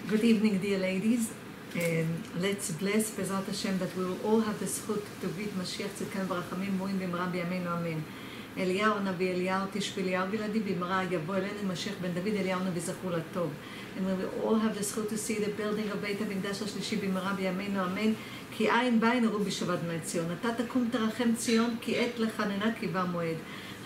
Good evening, dear ladies. Let's bless Bezrat Hashem that we will all have the zchut to greet Mashiach tzidkenu ברחמים מורים במהרה בימינו אמן. אליהו הנביא, אליהו תשבי אליהו בלעדי, במהרה יבוא אלינו משיח בן דוד, אליהו הנביא זכור לטוב. And we will all have the zchut to see the building of בית המקדש השלישי במהרה בימינו אמן. כי עין בעין יראו בשבת בני ציון. אתה תקום תרחם ציון, כי עת לחננה כי בא מועד.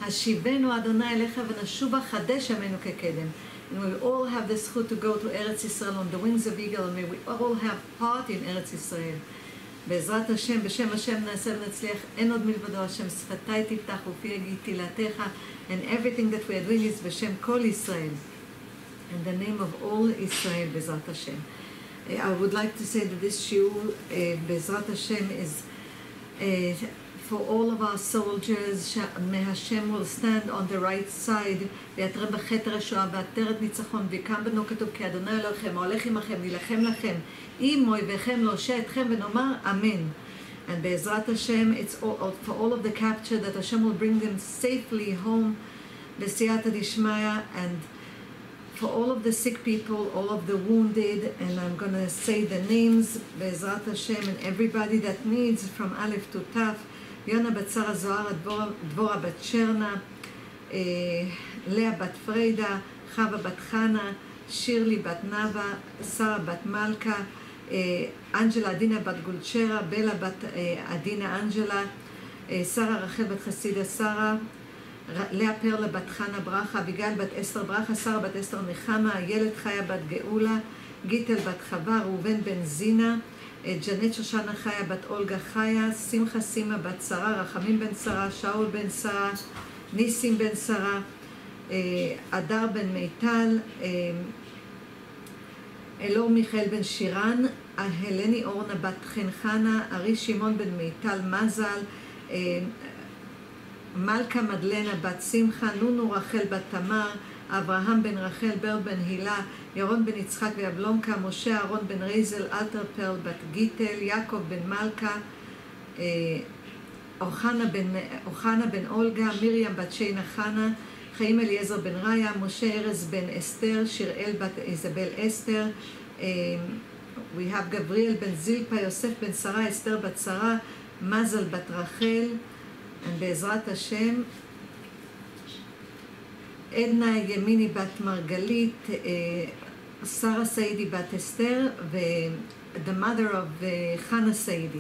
השיבנו אדוני אליך ונשובה חדש ימינו כקדם. And we all have the zchut to go to Eretz Yisrael on the wings of eagle, and may we all have part in Eretz Yisrael. בעזרת השם, בשם השם נעשה ונצליח, אין עוד מלבדו השם, שפתיי תפתח ופי יגיד תהילתך, and everything that we are doing is בשם כל ישראל. In the name of all Israel, בעזרת השם. I would like to say that this shiur, בעזרת השם, is for all of our soldiers, may Hashem will stand on the right side, ויתרם בכתר השואה, ועטרת ניצחון, ויקם בנו כתוב, כי אדוני אלוהיכם, ההולך עמכם, נילחם לכם, עם אויביכם להושיע אתכם, ונאמר אמן. And בעזרת השם, it's all, for all of the capture, that Hashem will bring them safely home, בסייעתא דשמיא, and for all of the sick people, all of the wounded, and I'm going to say the names, בעזרת השם, and everybody that needs, from Aleph to Taf, יונה בת שרה זוהר, דבורה בת שרנה, לאה בת פרידה, חווה בת חנה, שירלי בת נאווה, שרה בת מלכה, אנג'לה עדינה בת גולצ'רה, בלה בת עדינה אנג'לה, שרה רחל בת חסידה שרה, לאה פרלה בת חנה ברכה, אביגיל בת אסתר ברכה, שרה בת אסתר נחמה, איילת חיה בת גאולה, גיטל בת חווה, ראובן בן זינה, ג'נט שושנה חיה בת אולגה חיה, שמחה סימה בת שרה, רחמים בן שרה, שאול בן שרה, ניסים בן שרה, אדר בן מיטל, אלור מיכאל בן שירן, הלני אורנה בת חנחנה, ארי שמעון בן מיטל מזל, מלכה מדלנה בת שמחה, נונו רחל בת תמר, אברהם בן רחל, בר בן הילה, ירון בן יצחק ויבלונקה, משה אהרון בן רייזל, אלתר פרל בת גיטל, יעקב בן מלכה, אוחנה בן אולגה, מרים בת שינה חנה, חיים אליעזר בן ראיה, משה ארז בן אסתר, שיראל בת איזבל אסתר, we have גבריאל בן זילפה, יוסף בן שרה, אסתר בת שרה, מזל בת רחל, בעזרת השם, עדנה ימיני בת מרגלית, שרה סעידי בת אסתר, the mother of חנה סעידי,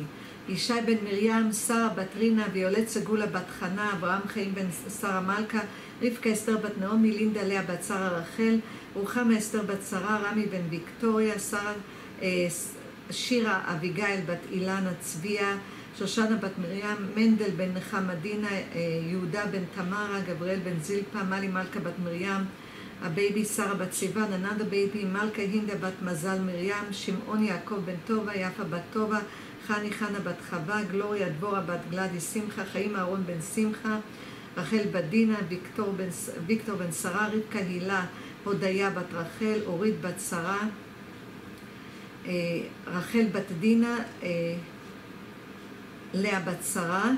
ישי בן מרים, שרה בת רינה, ויולד סגולה בת חנה, אברהם חיים בן שרה מלכה, רבקה אסתר בת נעמי, לינדה לאה בת שרה רחל, רוחמה אסתר בת שרה, רמי בן ויקטוריה, שרה, שירה אביגיל בת אילנה צביה, שושנה בת מרים, מנדל בן נחמדינה, יהודה בן תמרה, גבריאל בן זילפה, מלי מלכה בת מרים, הבייבי שרה בת סיוון, another baby, מלכה הינדה בת מזל מרים, שמעון יעקב בן טובה, יפה בת טובה, חני חנה בת חווה, גלוריה דבורה בת גלדי שמחה, חיים אהרון בן שמחה, רחל בת דינה, ויקטור בן שרה, רבקה הילה, הודיה בת רחל, אורית בת שרה, רחל בת דינה, לאה בת שרה,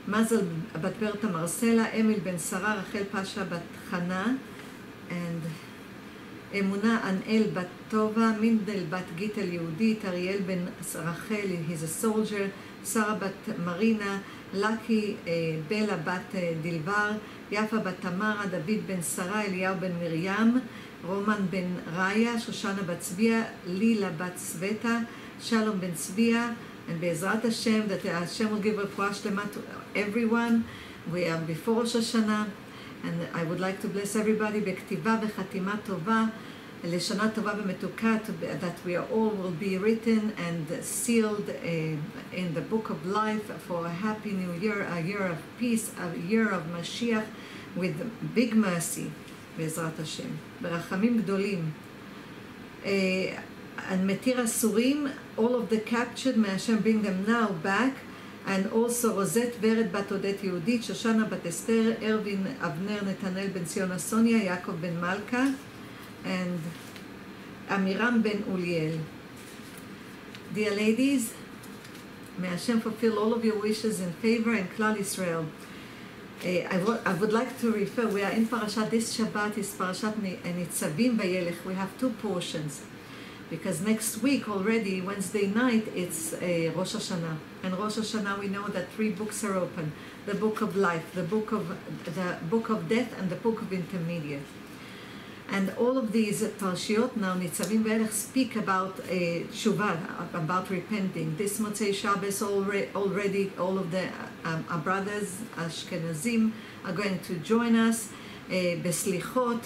מזל בת ברטה מרסלה, אמיל בן שרה, רחל פשה בת חנה, and אמונה ענאל בת טובה, מינדל בת גיטל יהודית, אריאל בן רחל, he's a soldier, שרה בת מרינה, לקי בלה בת דלבר, יפה בת תמרה, דוד בן שרה, אליהו בן מרים, רומן בן ראיה, שושנה בת צביה, לילה בת סווטה, שלום בן צביה, and בעזרת השם, that Hashem will give רפואה שלמה to everyone. We are before Rosh Hashanah, and I would like to bless everybody בכתיבה וחתימה טובה, לשנה טובה ומתוקה, that we are all will be written and sealed in the book of life for a happy new year, a year of peace, a year of Mashiach with big mercy, בעזרת השם, ברחמים גדולים. And מתיר אסורים, all of the captured, may Hashem bring them now back, and also רוזט ורד בת עודד יהודית, שושנה בת אסתר, ארווין אבנר נתנאל בן ציונה סוניה, יעקב בן מלכה, and אמירם בן אוליאל. Dear ladies, may Hashem fulfill all of your wishes in favor and Klal Israel. I would like to refer, we are in Parashat, this Shabbat is Parashat Nitzavim Vayelech. We have two portions. because next week already, Wednesday night, it's Rosh Hashanah. And Rosh Hashanah, we know that 3 books are open: the book of life, the book of death, and the book of intermediate. And all of these parshiot now, Nitzavim Ve'elech, speak about tshuva, about repenting. This Motzei Shabbos already all of the our brothers Ashkenazim are going to join us beslichot,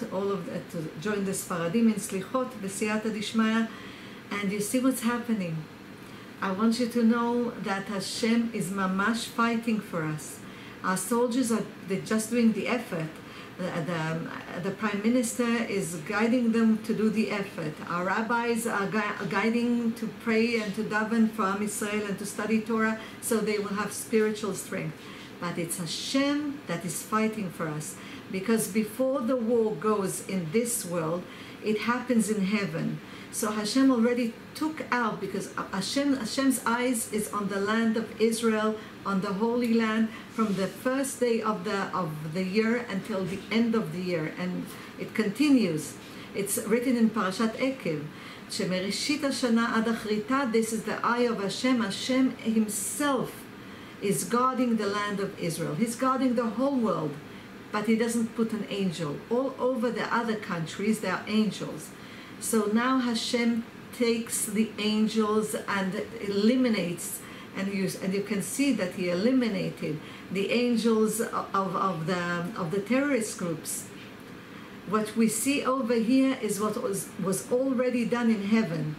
to join the Sfaradim in slichot, b'siyata dishmaya. And you see what's happening. I want you to know that Hashem is mamash fighting for us. Our soldiers they're just doing the effort. The Prime Minister is guiding them to do the effort. Our rabbis are guiding to pray and to daven for Am Yisrael and to study Torah so they will have spiritual strength. But it's Hashem that is fighting for us, because before the war goes in this world, it happens in heaven. So Hashem already took out, because Hashem's eyes is on the land of Israel, on the Holy Land, from the first day of the year until the end of the year, and it continues. It's written in Parashat Ekev, Shemerishit Hashana ad Achrita. This is the eye of Hashem. Hashem Himself is guarding the land of Israel. He's guarding the whole world, but He doesn't put an angel. All over the other countries, there are angels. So now Hashem takes the angels and eliminates, and you can see that He eliminated the angels of the terrorist groups. What we see over here is what was already done in heaven.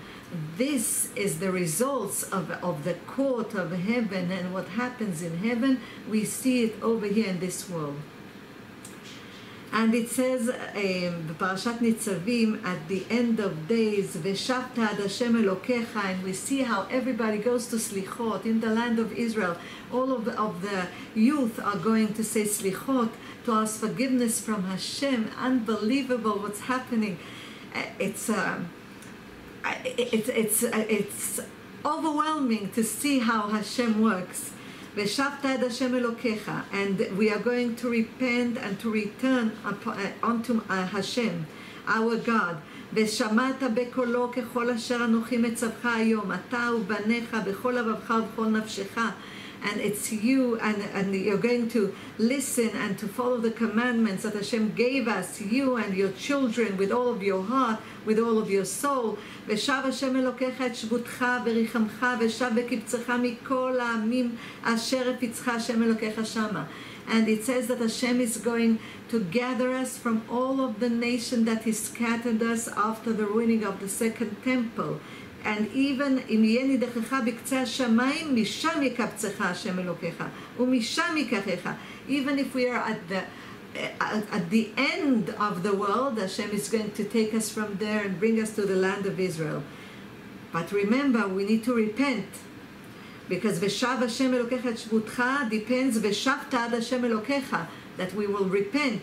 This is the results of the court of heaven, and what happens in heaven, we see it over here in this world. And it says, Parashat Nitzavim, at the end of days, V'shavta ad Hashem Elokecha, and we see how everybody goes to Slichot in the land of Israel. All of the youth are going to say Slichot, to ask forgiveness from Hashem. Unbelievable what's happening. It's overwhelming to see how Hashem works. V'shavta ad Hashem Elokecha, and we are going to repent and to return unto Hashem, our God. ושמעת בקולו ככל אשר אנוכי מצווך היום, אתה ובניך בכל לבבך ובכל נפשך. And it's you, and you're going to listen and to follow the commandments that Hashem gave us, you and your children, with all of your heart, with all of your soul. ושב השם אלוקיך את שבותך וריחמך ושב בקבצך מכל העמים אשר הפיצך השם אלוקיך שמה. And it says that Hashem is going to gather us from all of the nation that He scattered us after the ruining of the second temple. And even אם יהיה נידחך בקצה השמיים, משם יקבצך השם אלוקיך, ומשם ייקחך. Even if we are at the end of the world, Hashem is going to take us from there and bring us to the land of Israel. But remember, we need to repent. Because ושב השם אלוקיך את שבותך depends ושבת עד השם אלוקיך, that we will repent.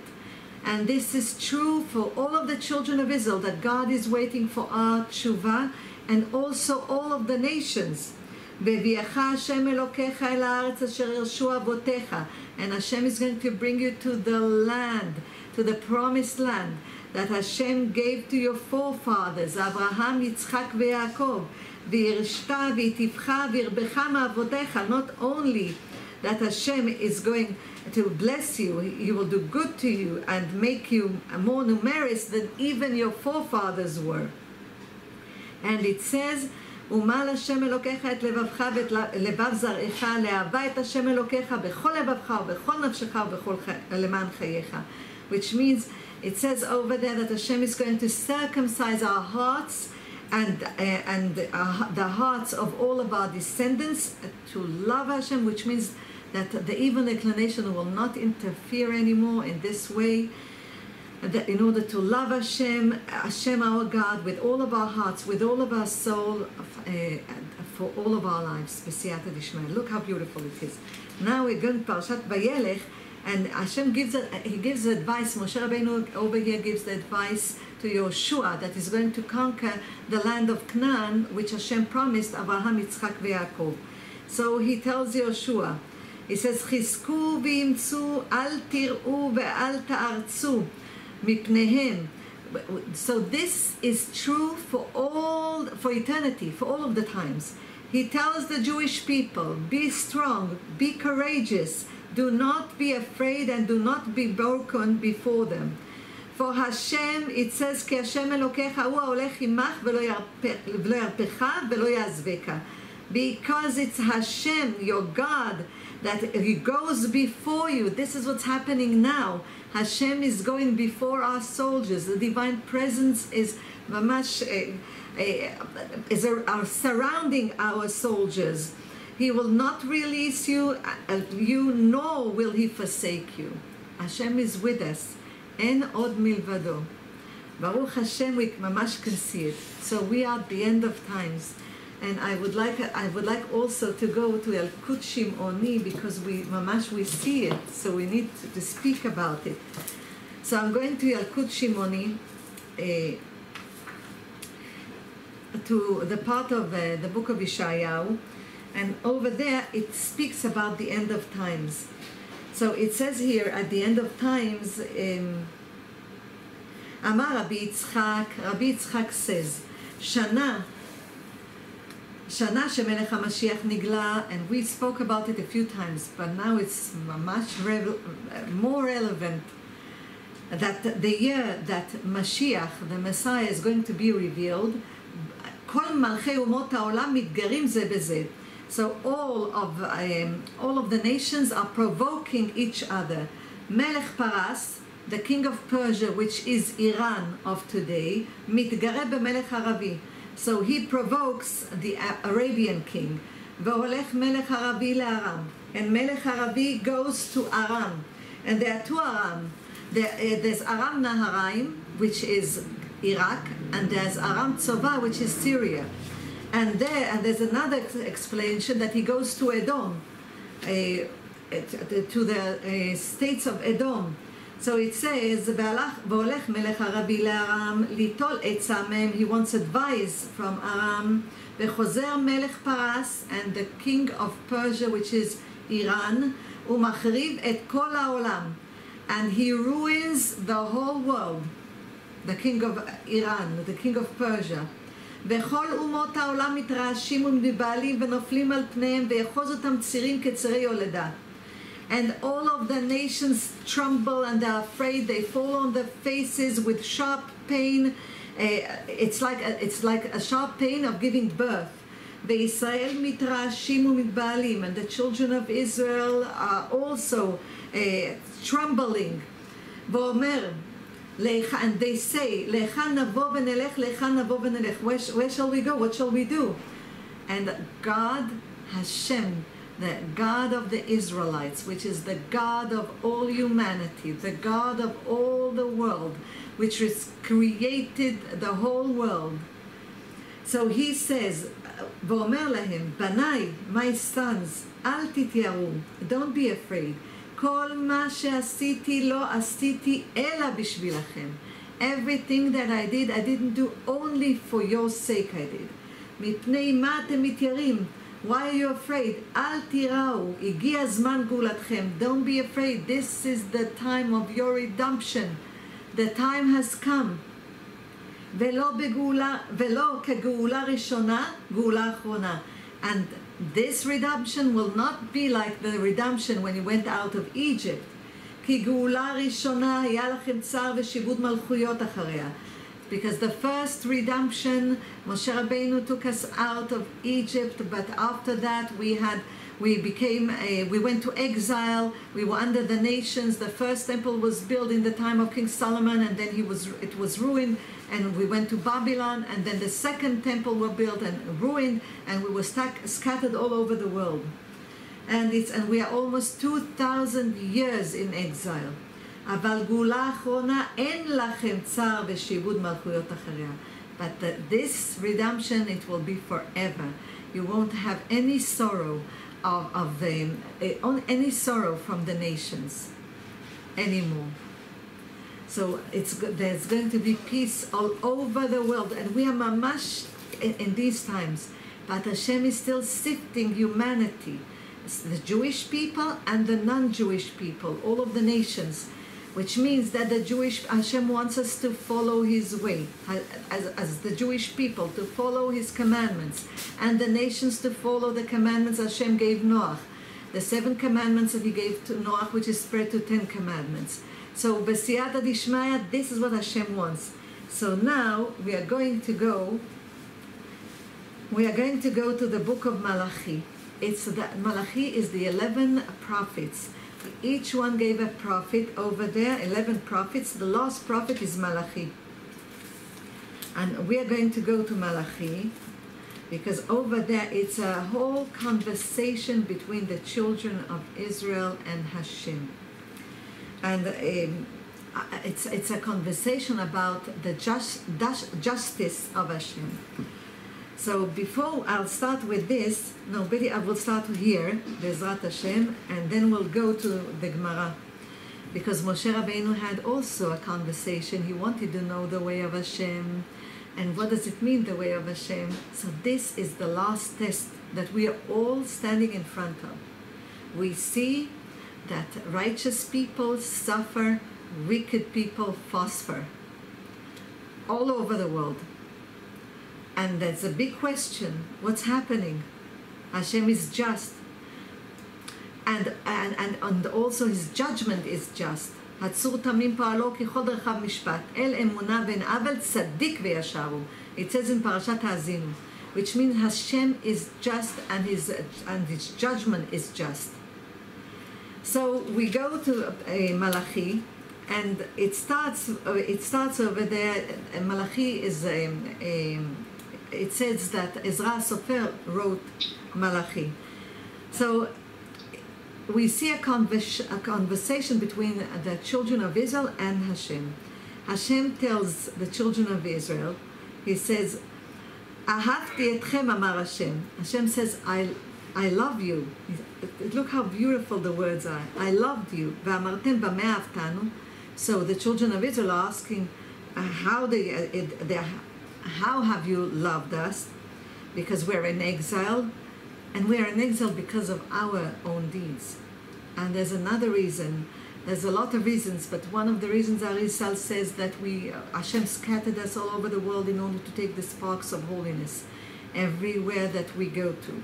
And this is true for all of the children of Israel, that God is waiting for our tshuva, and also all of the nations. והביאך השם אלוקיך אל הארץ אשר ירשו אבותיך. And Hashem is going to bring you to the land, to the promised land that Hashem gave to your forefathers, Abraham, Yitzchak, ויעקב. וירשת ויטיבך וירבך מאבותיך. Not only that Hashem is going to bless you, He will do good to you and make you more numerous than even your forefathers were. And it says, ומל השם אלוקיך את לבבך ואת לבב זרעך, לאהבה את השם אלוקיך בכל לבבך ובכל נפשך ובכל למען חייך. Which means, it says over there that Hashem is going to circumcise our hearts and the hearts of all of our descendants to love Hashem, which means that the evil inclination will not interfere anymore in this way. In order to love Hashem, Hashem our God, with all of our hearts, with all of our soul, for all of our lives. B'siyata dishmaya. Look how beautiful it is. Now we're going to Parashat Vayelech, and Hashem gives advice. Moshe Rabbeinu over here gives the advice to Yoshua that is going to conquer the land of Canaan, which Hashem promised Abraham, Yitzchak, ויעקב. So he tells Yoshua, he says, חזקו ואמצו, אל תראו ואל תארצו מפניהם, So this is true for eternity, for all of the times. He tells the Jewish people, be strong, be courageous, do not be afraid and do not be broken before them. For Hashem, it says, כי השם אלוקיך הוא ההולך עמך ולא ירפך ולא יעזבך. Because it's Hashem, your God, that He goes before you. This is what's happening now. Hashem is going before our soldiers. The divine presence is mamash, surrounding our soldiers. He will not release you, nor will He forsake you. Hashem is with us. En od milvado. Baruch Hashem, we mamash can see it. So we are at the end of times. And I would like also to go to Yalkut Shimoni, because we see it, so we need to speak about it. So I'm going to Yalkut Shimoni, to the part of the book of Yeshayahu, and over there it speaks about the end of times. So it says here at the end of times, Amar Rabbi Yitzchak says, Shana shemelech HaMashiach nigla, and we spoke about it a few times, but now it's much more relevant, that the year that Mashiach, the Messiah, is going to be revealed, כל מלכי אומות העולם מתגרים זה בזה. So all of the nations are provoking each other. Melech Paras, the king of Persia, which is Iran of today, מתגרה במלך ערבי. So he provokes the Arabian king. והולך מלך ערבי לארם. And Melech Arabi goes to Aram. And there are two Aram. There's Aram Naharaim, which is Iraq, and there's Aram Tzova, which is Syria. And there's another explanation that he goes to Edom, to the states of Edom. So it says, והולך מלך ערבי לארם ליטול עצה מהם, he wants advice from Aram, וחוזר מלך פרס, and the king of Persia, which is Iran, ומחריב את כל העולם, and he ruins the whole world, the king of Iran, the king of Persia. וכל אומות העולם מתרעשים ומבהלים ונופלים על פניהם, ויחוז אותם צירים כצירי יולדה. And all of the nations tremble and they're afraid. They fall on their faces with sharp pain. It's like a sharp pain of giving birth. וישראל מתרעשים ומתבהלים, and the children of Israel are also trembling. ואומר, and they say, להיכן נבוא ונלך, להיכן נבוא ונלך. Where shall we go? What shall we do? And God, Hashem, the God of the Israelites, which is the God of all humanity, the God of all the world, which has created the whole world. So he says, ואומר להם, בניי, my sons, אל תתייראו, don't be afraid. כל מה שעשיתי לא עשיתי אלא בשבילכם. Everything that I didn't do only for your sake I did. מפני מה אתם מתיירים? Why are you afraid? אל תיראו, הגיע זמן גאולתכם. Don't be afraid. This is the time of your redemption. The time has come. ולא כגאולה ראשונה, גאולה אחרונה. And this redemption will not be like the redemption when you went out of Egypt. כי גאולה ראשונה היה לכם צער ושיבוד מלכויות אחריה. Because the first redemption, Moshe Rabbeinu took us out of Egypt, but after that we went to exile. We were under the nations. The first temple was built in the time of King Solomon, and then it was ruined, and we went to Babylon, and then the second temple was built and ruined, and we were scattered all over the world. And we are almost 2,000 years in exile. אבל גאולה האחרונה אין לכם צער ושיבוד מלכויות אחריה. But this redemption, it will be forever. You won't have any sorrow any sorrow from the nations anymore. So there's going to be peace all over the world, and we are mamash in these times. But Hashem is still sifting humanity, the Jewish people and the non-Jewish people, all of the nations. which means that Hashem wants us to follow His way, as the Jewish people, to follow His commandments, and the nations to follow the commandments Hashem gave Noach, the 7 commandments that He gave to Noach, which is spread to 10 commandments. So, B'siyata Dishmaya, this is what Hashem wants. So now we are going to go to the book of Malachi. Malachi is the 11 prophets. Each one gave a prophet over there, 11 prophets. The last prophet is Malachi. And we are going to go to Malachi because over there it's a whole conversation between the children of Israel and Hashem. And it's a conversation about the justice of Hashem. So before I'll start with this, I will start here, Bezrat Hashem, and then we'll go to the Gemara. Because Moshe Rabbeinu had also a conversation. He wanted to know the way of Hashem, and what does it mean, the way of Hashem. So this is the last test that we are all standing in front of. We see that righteous people suffer, wicked people prosper all over the world. And that's a big question. What's happening? Hashem is just. And also His judgment is just. הצור תמים פועלו ככל דרכיו משפט. אל אמונה בין עוול צדיק וישר הוא. It says in Parashat Haazinu, which means Hashem is just and His judgment is just. So we go to Malachi, and it starts over there. Malachi is it says that Ezra Sofer wrote Malachi. So we see a conversation between the children of Israel and Hashem. Hashem tells the children of Israel, He says, Ahavti etchem amar Hashem. Hashem says, I love you. Look how beautiful the words are. I loved you. Ve'amartem b'meh ahavtanu. So the children of Israel are asking, how have you loved us? Because we're in exile, and we're in exile because of our own deeds. And there's another reason. There's a lot of reasons, but one of the reasons Arizal says that Hashem scattered us all over the world in order to take the sparks of holiness everywhere that we go to.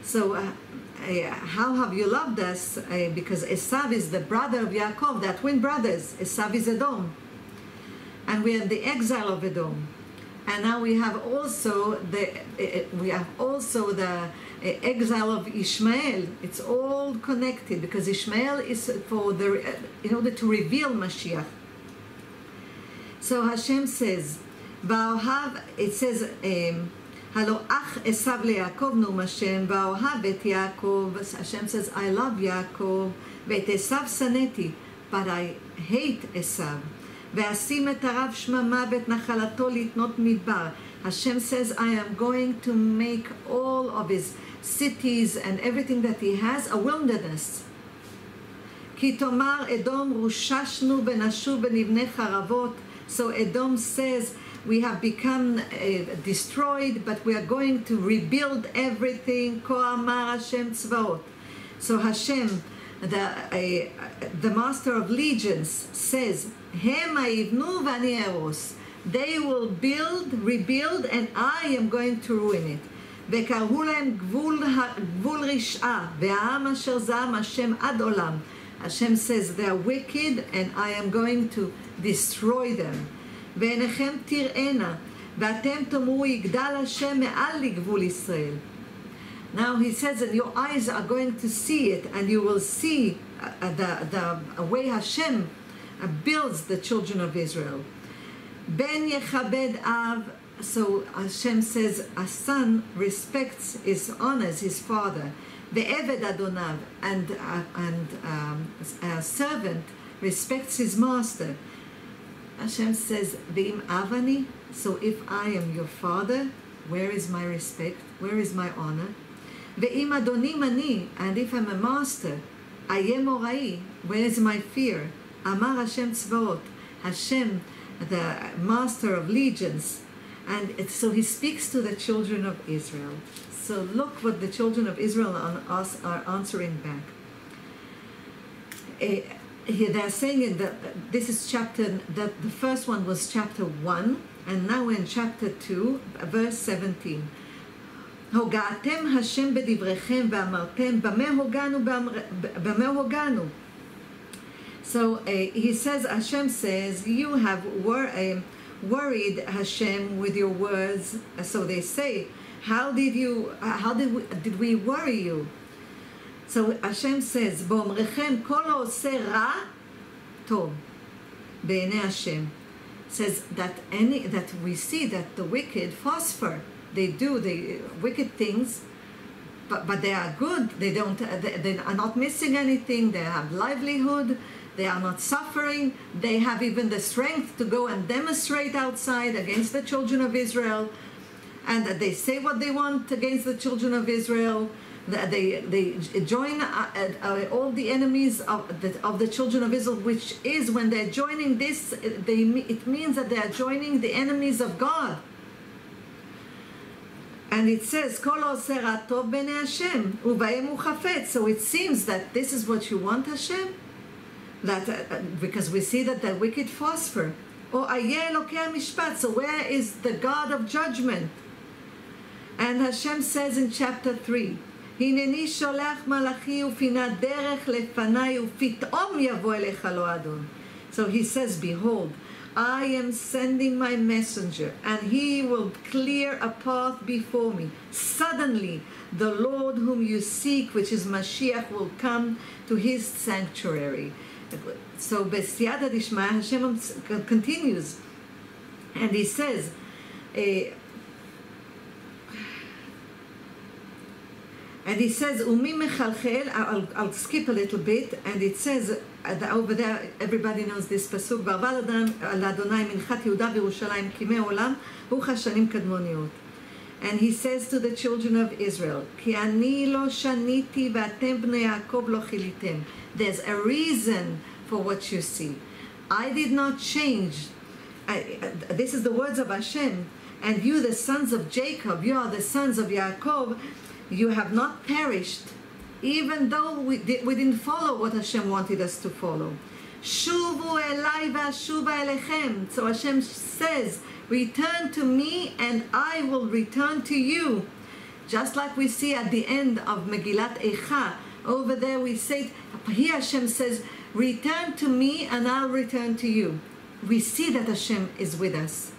So how have you loved us? Because Esav is the brother of Yaakov, they're twin brothers. Esav is Edom. And we are in the exile of Edom. And now we have also the exile of Ishmael. It's all connected because Ishmael is in order to reveal Mashiach. So Hashem says, it says, Halo ach Esav leYaakov num Hashem, va'ohav et Yaakov. Hashem says, I love Yaakov, ve'et Esav saneti, but I hate Esav. Ve'asim et harav shmama ve'et nachalato litnot midbar. Hashem says, I am going to make all of his cities and everything that he has a wilderness. Ki tomar Edom rushashnu benashu benivnei charavot. So Edom says, we have become destroyed, but we are going to rebuild everything. Ko amar Hashem tzvaot. So Hashem, the master of legions, says, Hem ha'ivnu v'ani eros. They will rebuild, and I am going to ruin it. וקראו להם גבול רשעה, והעם אשר זעם השם עד עולם. Hashem says they are wicked, and I am going to destroy them. ועיניכם תראינה, ואתם תאמרו יגדל השם מעל לגבול ישראל. Now he says that your eyes are going to see it, and you will see the way Hashem builds the children of Israel. Ben yechabed av. So Hashem says a son respects, honors his father. Ve'eved adonav, and a servant respects his master. Hashem says, Ve'im avani. So if I am your father, where is my respect? Where is my honor? Ve'im adonim ani, and if I'm a master, ayeh morai, where is my fear? Amar Hashem tzvaot. Hashem, the master of legions. And so he speaks to the children of Israel. So look what the children of Israel are answering back. they're saying that this is that the first one was chapter 1, and now we're in chapter 2, verse 17. הוגעתם השם בדבריכם ואמרתם, במה הוגענו? So he says, Hashem says, you have worried Hashem with your words. So they say, how did we worry you? So Hashem says, באומרכם כל העושה רע טוב בעיני Hashem. Says that we see that the wicked prosper. They do the wicked things, but they are good. They are not missing anything. They have livelihood. They are not suffering. They have even the strength to go and demonstrate outside against the children of Israel, and that they say what they want against the children of Israel. They join all the enemies of the children of Israel, which is when they're joining this, it means that they are joining the enemies of God. And it says, Kol ha'oseh ra tov b'nei Hashem, u'ba'em hu chafetz. So it seems that this is what you want, Hashem? That because we see that the wicked prosper. Or ayeh Elokei ha'mishpat. So where is the God of judgment? And Hashem says in chapter 3, הנני שולח מלאכי ופינת דרך לפניי ופתאום יבוא אליך לא אדון. So he says, behold, I am sending my messenger, and he will clear a path before me. Suddenly, the Lord whom you seek, which is Mashiach, will come to his sanctuary. So, B'siyata Dishmaya, Hashem continues, and he says, Umi mechalchel, I'll skip a little bit, and it says, over there, everybody knows this pasuk, וערבה לאדוני מנחת יהודה וירושלים כימי עולם, ברוך השנים קדמוניות. And he says to the children of Israel, כי אני לא שניתי ואתם בני יעקב לא חיליתם. There's a reason for what you see. I did not change. This is the words of Hashem. And you, the sons of Jacob, you are the sons of Yaakov, you have not perished, even though we didn't follow what Hashem wanted us to follow. Shuvu elai v'ashuva elechem. So Hashem says, return to me and I will return to you. Just like we see at the end of Megillat Eicha. Over there we say, here Hashem says, return to me and I'll return to you. We see that Hashem is with us.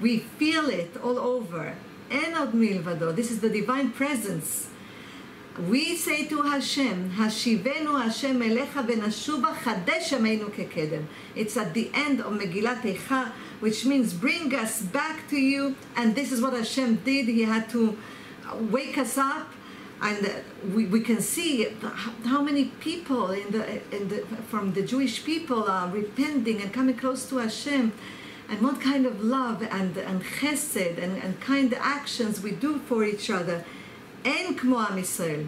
We feel it all over. En od milvado. This is the divine presence. We say to Hashem, Hashivenu Hashem elecha v'nashuva chadesh yameinu kekedem. It's at the end of Megillat Eicha, which means bring us back to you. And this is what Hashem did. He had to wake us up, and we can see how many people from the Jewish people are repenting and coming close to Hashem. And what kind of love and chesed and kind actions we do for each other. אין כמו עם ישראל.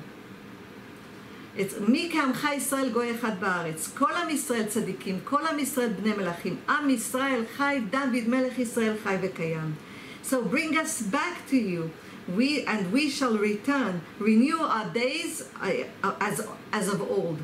מי כעמך ישראל גוי אחד בארץ. כל עם ישראל צדיקים, כל עם ישראל בני מלכים. עם ישראל חי, דוד מלך ישראל חי וקיים. So bring us back to you. We shall return, renew our days as of old.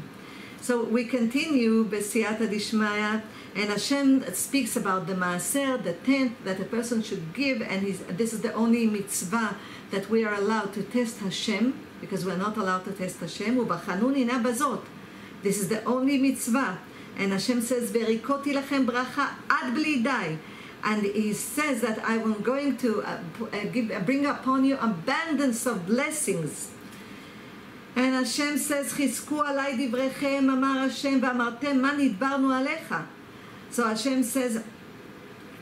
So we continue B'siyata Dishmaya, and Hashem speaks about the Maaser, the tenth that a person should give, and this is the only mitzvah that we are allowed to test Hashem, because we're not allowed to test Hashem. Ubachanuni na bazot. This is the only mitzvah. And Hashem says, Verikoti lachem bracha ad bli dai. And he says that I am going to bring upon you abundance of blessings. And Hashem says, Chizku alai divrechem, amar Hashem, v'amartem ma nidbarnu alecha. So Hashem says,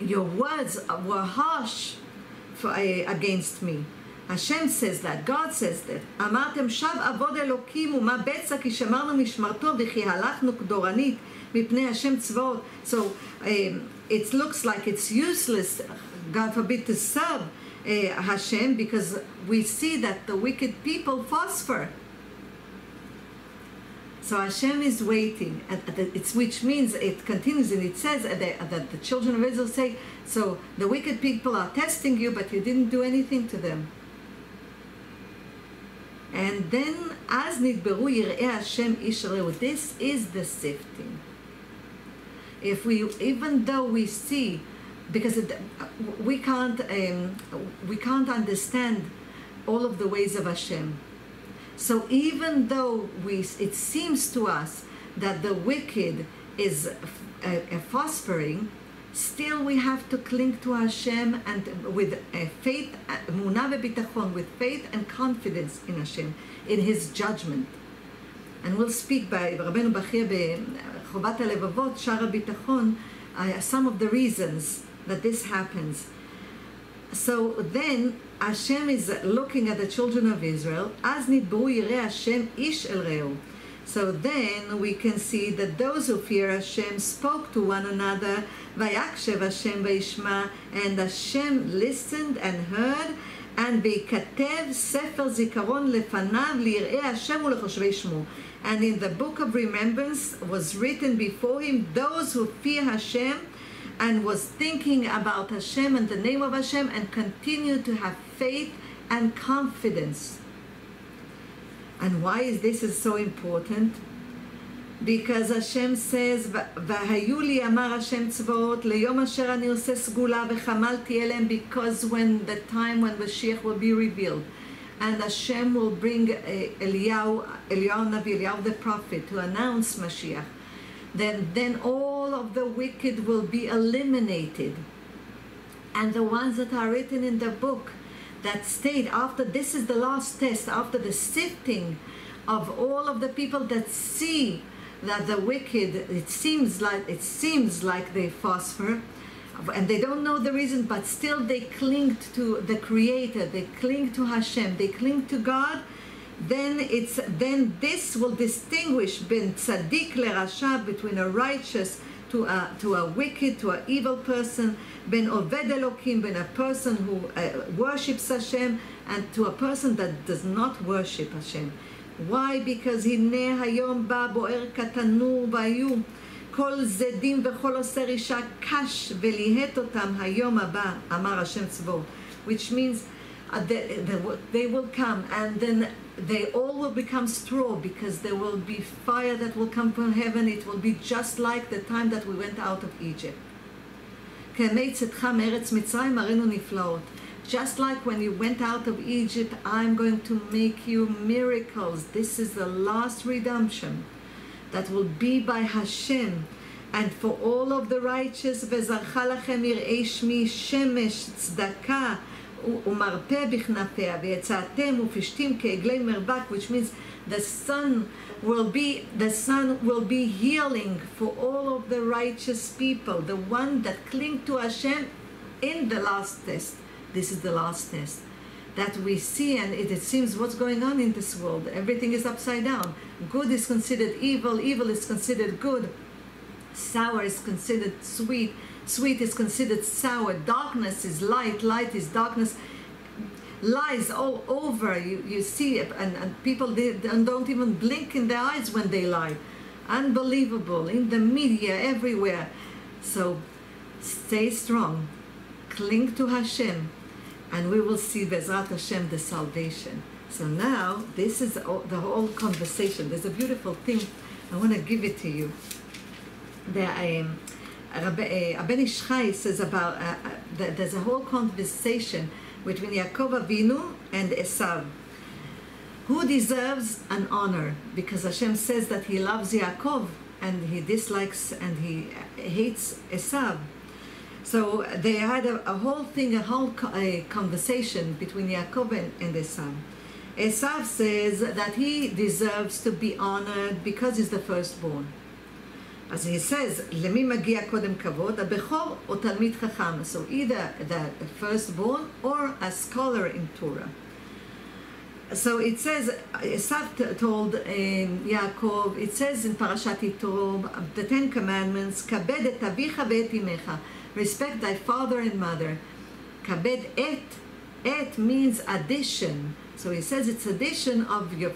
your words were harsh against me. Hashem says that, God says that. אמרתם שב עבוד אלוקים ומה בצע כי שמרנו משמרתו וכי הלכנו כדורנית מפני השם צבאות. So it looks like it's useless, God forbid, to serve Hashem, because we see that the wicked people prosper. So Hashem is waiting, which means it continues, and it says that the children of Israel say, so the wicked people are testing you, but you didn't do anything to them. And then, אז נדברו יראי השם איש רעהו. This is the sifting. If we, even though we see, because we can't understand all of the ways of Hashem. So even though it seems to us that the wicked is prospering, still we have to cling to Hashem and with faith, emunah ve'bitachon, with faith and confidence in Hashem, in His judgment. And we'll speak by Rabbeinu Bachia בחובת הלבבות, שער הביטחון, some of the reasons that this happens. So then Hashem is looking at the children of Israel, אז נדברו יראי השם איש אל רעהו. So then we can see that those who fear Hashem spoke to one another, ויקשב השם וישמע, and Hashem listened and heard, and ויכתב ספר זיכרון לפניו ליראי השם ולחושבי שמו. And in the book of remembrance was written before him those who fear Hashem, and was thinking about Hashem and the name of Hashem, and continue to have faith and confidence. And why is this so important? Because Hashem says, והיו לי אמר השם צבאות ליום אשר אני עושה סגולה וחמלתי אליהם, because when the time when Mashiach will be revealed, and Hashem will bring Eliyahu Navi, Eliyahu the prophet, to announce Mashiach, then all of the wicked will be eliminated. And the ones that are written in the book that stayed after, this is the last test, after the sifting of all of the people that see that the wicked, it seems like they phosphor, and they don't know the reason, but still they cling to the Creator, they cling to Hashem, they cling to God. Then this will distinguish ben tzaddik lerasha, between a righteous to a wicked, to an evil person, ben oved elokim, ben a person who worships Hashem, and to a person that does not worship Hashem. Why? Because הנה היום בא בוער כתנור והיו כל זדים וכל עושה רישה קש וליהט אותם היום הבא, אמר השם צבאות. Which means they will come, and then they all will become straw, because there will be fire that will come from heaven. It will be just like the time that we went out of Egypt. כימי צאתך מארץ מצרים הראינו נפלאות. Just like when you went out of Egypt, I'm going to make you miracles. This is the last redemption that will be by Hashem. And for all of the righteous, וזרחה לכם יראי שמי שמש צדקה ומרפא בכנפיה, ויצאתם ופשטים כעגלי מרבק, which means the sun will be healing for all of the righteous people, the one that cling to Hashem in the last test. This is the last test that we see, and it seems what's going on in this world. Everything is upside down. Good is considered evil, evil is considered good. Sour is considered sweet, sweet is considered sour. Darkness is light, light is darkness. Lies all over. You see it, and people don't even blink in their eyes when they lie. Unbelievable. In the media, everywhere. So stay strong. Cling to Hashem, and we will see Bezrat Hashem the salvation. So now, this is the whole conversation. There's a beautiful thing. I want to give it to you. Abin Ish Chai says about, there's a whole conversation between Yaakov Avinu and Esav. Who deserves an honor? Because Hashem says that He loves Yaakov, and He dislikes and He hates Esav. So they had a whole thing, a whole conversation between Yaakov and Esav. Esav says that he deserves to be honored because he's the firstborn. As he says, למי מגיע קודם כבוד, הבכור או תלמיד חכם. So either the firstborn or a scholar in Torah. So it says, Esav told Yaakov, it says in Parashat Yitro, the Ten Commandments, כבד את אביך ואת אמך. Respect thy father and mother. Kabed et means addition. So he says it's addition of your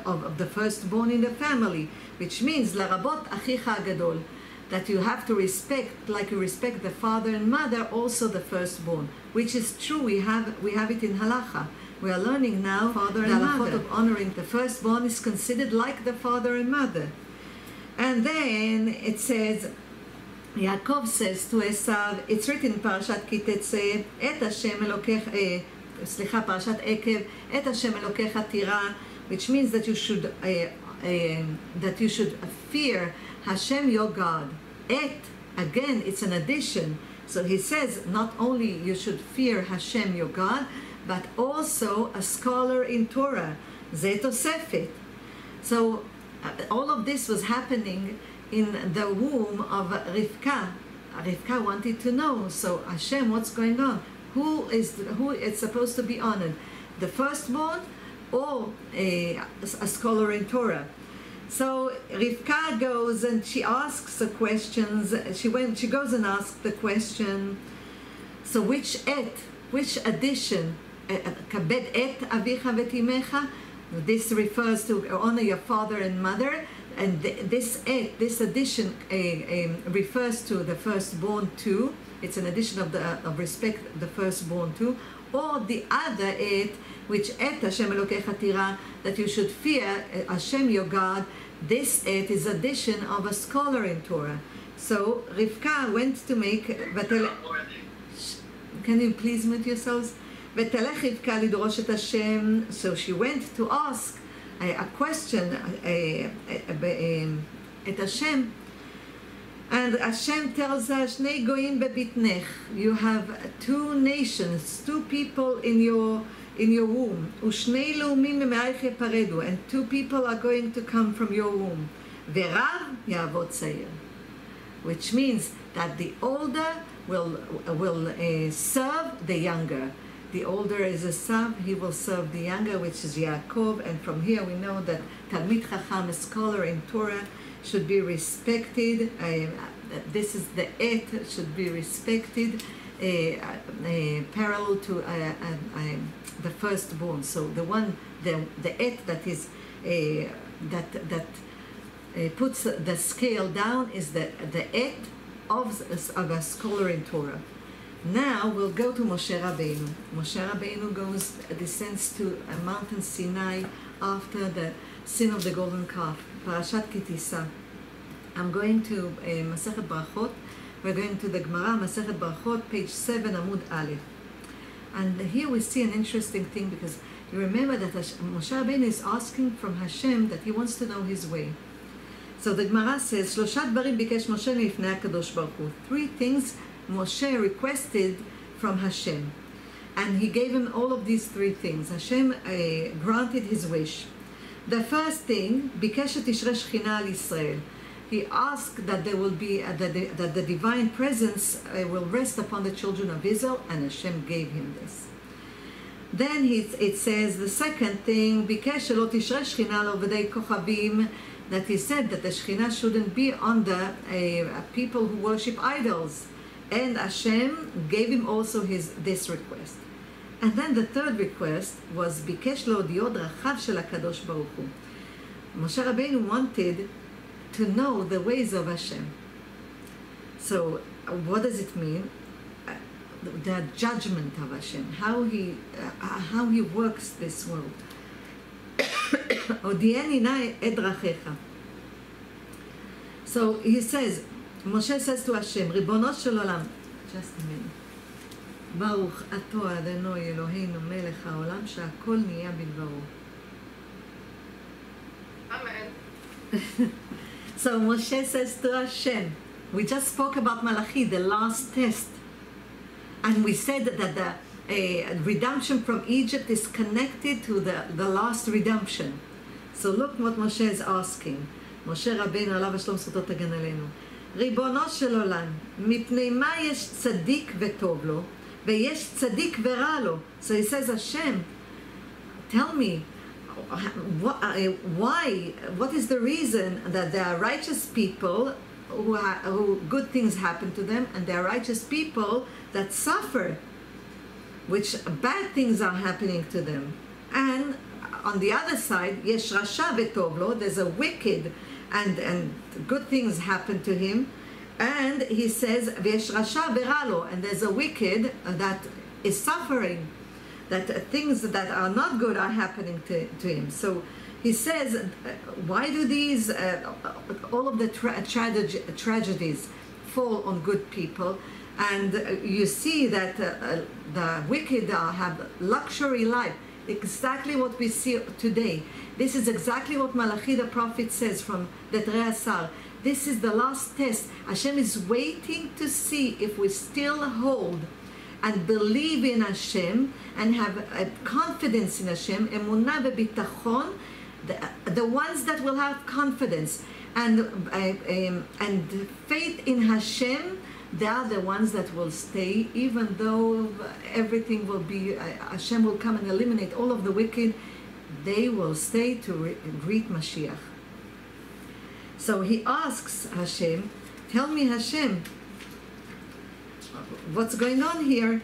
of the firstborn in the family, which means larabot achicha gadol, that you have to respect, like you respect the father and mother, also the firstborn, which is true. We have it in halacha We are learning now Father the and halachot mother. of honoring the firstborn is considered like the father and mother. And then it says, Yaakov says to Esav, it's written in Parashat כי תצא, את השם אלוקיך, פרשת עקב, את השם אלוקיך תירא, which means that you should fear Hashem your God. Et, again, it's an addition. So he says not only you should fear Hashem your God, but also a scholar in Torah. זה תוספת. So all of this was happening in the womb of Rivka. Rivka wanted to know, so Hashem, what's going on? Who is supposed to be honored? The firstborn or a scholar in Torah? So Rivka goes and she asks the questions. She goes and asks the question. So which addition? Kabed et avicha v'timecha. This refers to honor your father and mother, and this addition refers to the firstborn too. It's an addition of respect the firstborn too, or the other et, which et Hashem Elokecha tira, that you should fear Hashem your God. This et is addition of a scholar in Torah. So Rivka went to make. Can you please mute yourselves? ותלך רבקה לדרוש את השם. So she went to ask a question את השם. And Hashem tells her, שני גויים בבטנך. You have two nations, two people in your womb. ושני לאומים ממעייך יפרדו. And two people are going to come from your womb. ורב יעבוד צעיר. Which means that the older will serve the younger. The older is Esav, he will serve the younger, which is Yaakov. And from here we know that Talmid Chacham, a scholar in Torah, should be respected. This is the et, should be respected, parallel to the firstborn. So the et that is that puts the scale down is the et of a scholar in Torah. Now we'll go to Moshe Rabbeinu. Moshe Rabbeinu descends to a mountain Sinai after the sin of the golden calf, Parashat Ki Tisa. I'm going to Masechet Brachot. We're going to the Gemara, Masechet Brachot, page 7, Amud Aleph. And here we see an interesting thing, because you remember that Moshe Rabbeinu is asking from Hashem that he wants to know his way. So the Gemara says, שלושה דברים ביקש משה לפני הקדוש ברוך הוא. 3 things Moshe requested from Hashem, and he gave him all of these 3 things. Hashem granted his wish. The first thing, ביקש שתשרה שכינה על ישראל. He asked that there will be that the divine presence will rest upon the children of Israel, and Hashem gave him this. Then it says the second thing, ביקש שלא תשרה שכינה על עובדי כוכבים, that he said that the Shekhinah shouldn't be on the people who worship idols. And Hashem gave him also this request. And then the third request was ביקש להודיעות דרכיו של הקדוש ברוך הוא. Moshe Rabbeinu wanted to know the ways of Hashem. So what does it mean? The judgment of Hashem, how he works this world. הודיעני נא את דרכיך. So he says, Moshe says to Hashem, ריבונו של עולם, just a minute, ברוך אתה אדוני אלוהינו מלך העולם שהכל נהיה בדברו. Amen. So Moshe says to Hashem, we just spoke about Malachi, the last test, and we said that the redemption from Egypt is connected to the last redemption. So look what Moshe is asking. משה רבינו עליו השלום זכותו תגן עלינו. ריבונו של עולם, מפני מה יש צדיק וטוב לו, ויש צדיק ורע לו. So he says, Hashem, tell me, why, what is the reason that there are righteous people who good things happen to them, and there are righteous people that suffer, which bad things are happening to them. And on the other side, yesh rasha v'tov lo, there's a wicked and good things happen to him. And he says, v'yesh rasha v'ra lo, and there's a wicked that is suffering. that things that are not good are happening to him. So he says, why do these, all of the tragedies fall on good people? And you see that the wicked have luxury life, exactly what we see today. This is exactly what Malachi the prophet says from the Detrei Asar. This is the last test. Hashem is waiting to see if we still hold and believe in Hashem and have a confidence in Hashem, emunah v'bitachon, the ones that will have confidence and faith in Hashem, they are the ones that will stay, even though everything will be, Hashem will come and eliminate all of the wicked, they will stay to greet Mashiach. So he asks Hashem, tell me Hashem, what's going on here?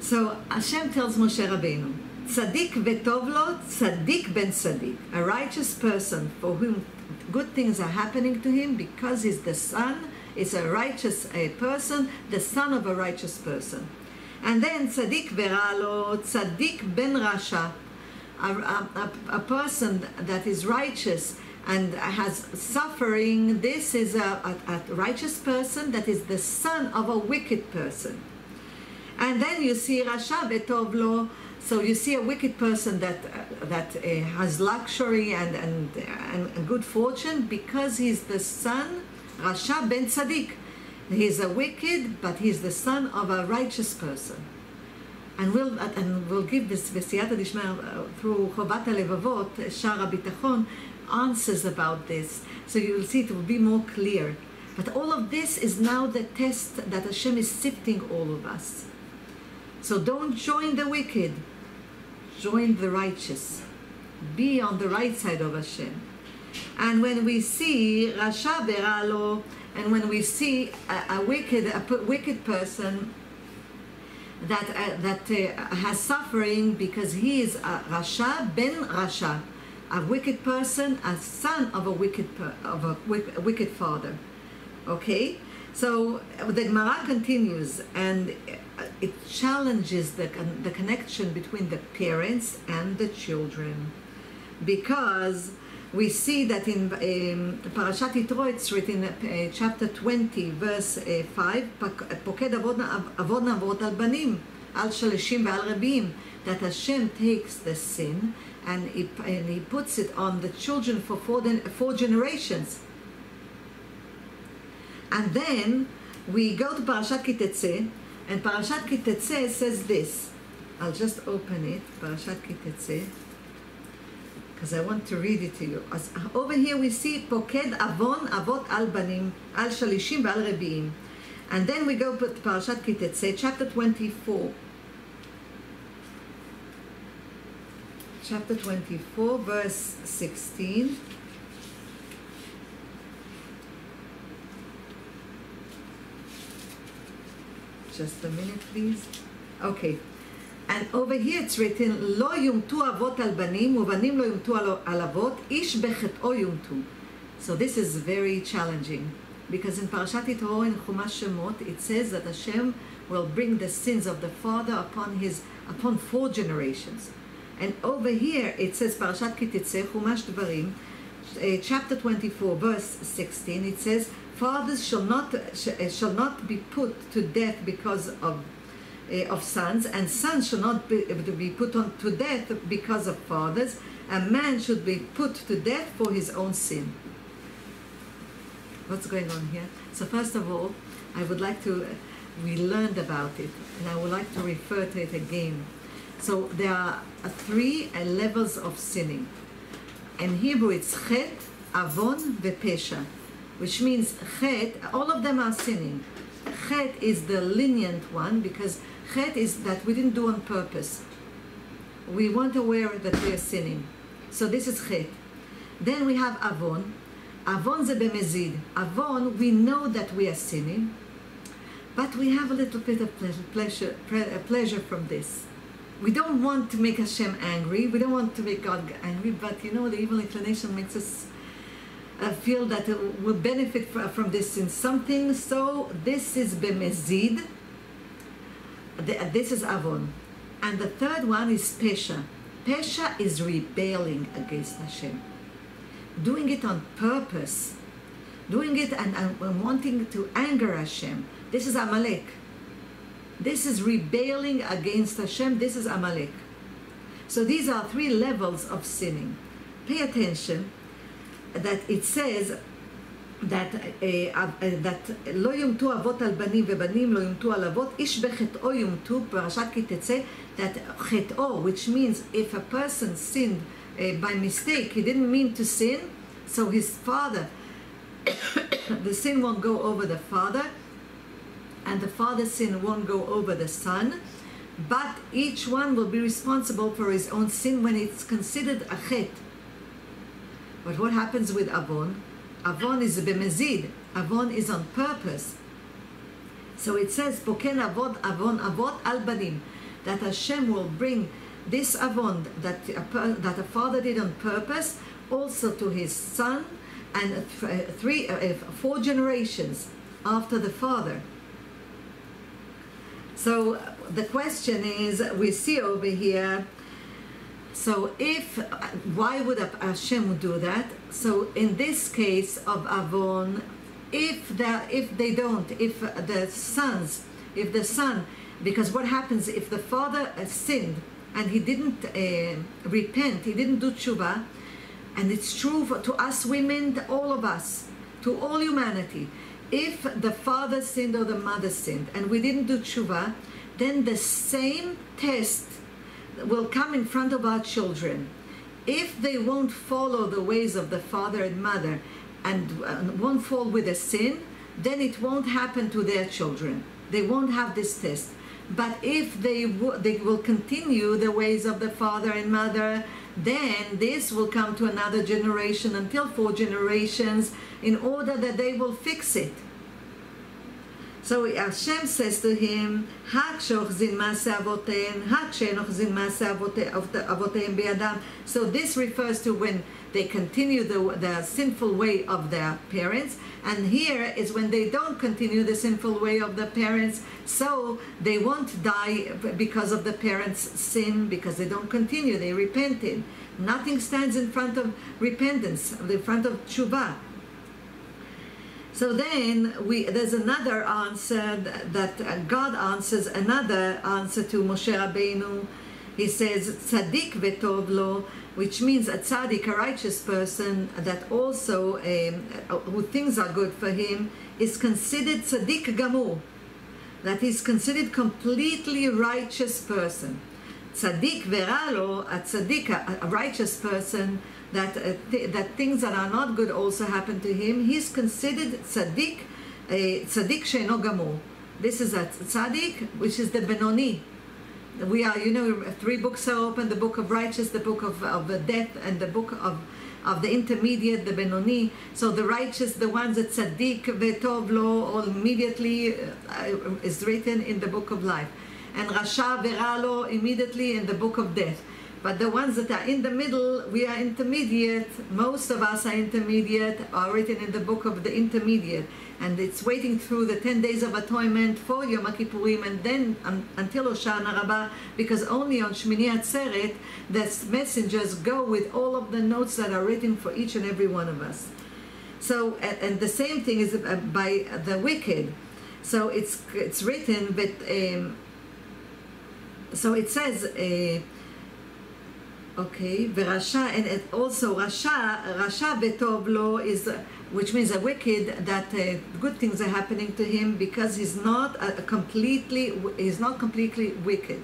So Hashem tells Moshe Rabbeinu, Tzadik v'tov lo, Tzadik ben Tzadik, a righteous person for whom good things are happening to him because he's the son, is a righteous person, the son of a righteous person. And then Tzadik v'ra lo, Tzadik ben Rasha, a person that is righteous and has suffering. This is a righteous person that is the son of a wicked person. And then you see Rasha v'tov lo, so you see a wicked person that has luxury and good fortune because he's the son, Rasha ben Tzadik. He's a wicked, but he's the son of a righteous person. And we'll give this V'siyata Dishma through Chovat HaLevavot, Shara Bitachon, answers about this. So you will see it will be more clear. But all of this is now the test that Hashem is sifting all of us. So don't join the wicked, join the righteous. Be on the right side of Hashem. And when we see Rasha v'ra lo, and when we see a wicked person that has suffering because he is a Rasha ben Rasha, a wicked person, a son of a wicked father. Okay, so the Gemara continues, and it challenges the connection between the parents and the children, because we see that in Parashat Yitro it's written chapter 20 verse 5, Poked avod navot al banim al shalishim ve'al rabim, that Hashem takes the sin and he puts it on the children for four generations. And then we go to Parashat Ki-Tetzeh, and Parashat Ki-Tetzeh says this. I'll just open it, Parashat Ki-Tetzeh, because I want to read it to you. Over here we see Poked avon avot al banim al shalishim ve'al rebiim. And then we go to Parashat Ki-Tetzeh, chapter 24. Chapter 24, verse 16. Just a minute, please. Okay. And over here it's written, Lo yumtu avot al banim, ubanim lo yumtu al avot, ish bechet'o yumtu. So this is very challenging, because in Parashat Yitro in Chumash Shemot it says that Hashem will bring the sins of the father upon 4 generations. And over here it says Parashat Ki-Tetzeh, Chumash Dvarim, chapter 24, verse 16. It says, fathers shall not be put to death because of sons, and sons shall not be put to death because of fathers. A man should be put to death for his own sin. What's going on here? So first of all, I would like to, we learned about it, and I would like to refer to it again. So there are 3 levels of sinning. In Hebrew it's chet, avon, vepesha, which means chet, all of them are sinning. Chet is the lenient one, because chet is that we didn't do on purpose. We weren't aware that we are sinning. So this is chet. Then we have avon. Avon ze bemezid. Avon, we know that we are sinning, but we have a little bit of pleasure from this. We don't want to make Hashem angry. We don't want to make God angry, but you know, the evil inclination makes us feel that we'll benefit from this in something. So this is bemezid. this is Avon. And the third one is Pesha. Pesha is rebelling against Hashem. Doing it on purpose. Doing it and wanting to anger Hashem. This is Amalek. This is rebelling against Hashem. This is Amalek. So these are three levels of sinning. Pay attention that it says that לא יומתו אבות על בנים ובנים לא יומתו על אבות, איש בחטאו יומתו, פרשת כי תצא, that חטאו, which means if a person sinned by mistake, he didn't mean to sin, so his father, the sin won't go over the father, and the father's sin won't go over the son, but each one will be responsible for his own sin when it's considered a chet. But what happens with Avon? Avon is b'mezid. Avon is on purpose. So it says, Poken avon avot al banim, that Hashem will bring this Avon that a father did on purpose also to his son and 4 generations after the father. So the question is, we see over here, so why would Hashem do that? So in this case of Avon, if the son, because what happens if the father sinned and he didn't repent, he didn't do tshuva, and it's true to us women, to all of us, to all humanity, if the father sinned or the mother sinned and we didn't do tshuva, then the same test will come in front of our children. If they won't follow the ways of the father and mother and won't fall with a sin, then it won't happen to their children. They won't have this test. But if they will continue the ways of the father and mother, then this will come to another generation until 4 generations in order that they will fix it. So Hashem says to him, so this refers to when they continue the sinful way of their parents, and here is when they don't continue the sinful way of the parents, so they won't die because of the parents' sin, because they don't continue, they repented. Nothing stands in front of repentance, in front of tshuva. So then there's another answer that God answers, another answer to Moshe Rabbeinu. He says, Tzadik vetov lo, which means a tzaddik, a righteous person, that also, who things are good for him, is considered tzaddik gamur, that is considered completely righteous person. Tzaddik vera lo, a tzaddik, a righteous person, that things that are not good also happen to him, he's considered tzaddik, tzaddik she'eno gamur. This is a tzaddik, which is the benoni. We are, 3 books are open, the book of righteous, the book of death, and the book of the intermediate, the benoni. So the righteous, the ones that tzaddik vetov lo, all immediately is written in the book of life. And rasha vera lo, immediately in the book of death. But the ones that are in the middle, we are intermediate. Most of us are intermediate, are written in the book of the intermediate. And it's waiting through the 10 days of atonement for Yom Kippurim, and then until Hoshana Rabbah, because only on Shmini Atzeret, the messengers go with all of the notes that are written for each and every one of us. So, and the same thing is by the wicked. So it's written, but so it says, okay, Verasha, and it also Rasha Vetov Lo is, which means a wicked, that good things are happening to him because he's not completely wicked.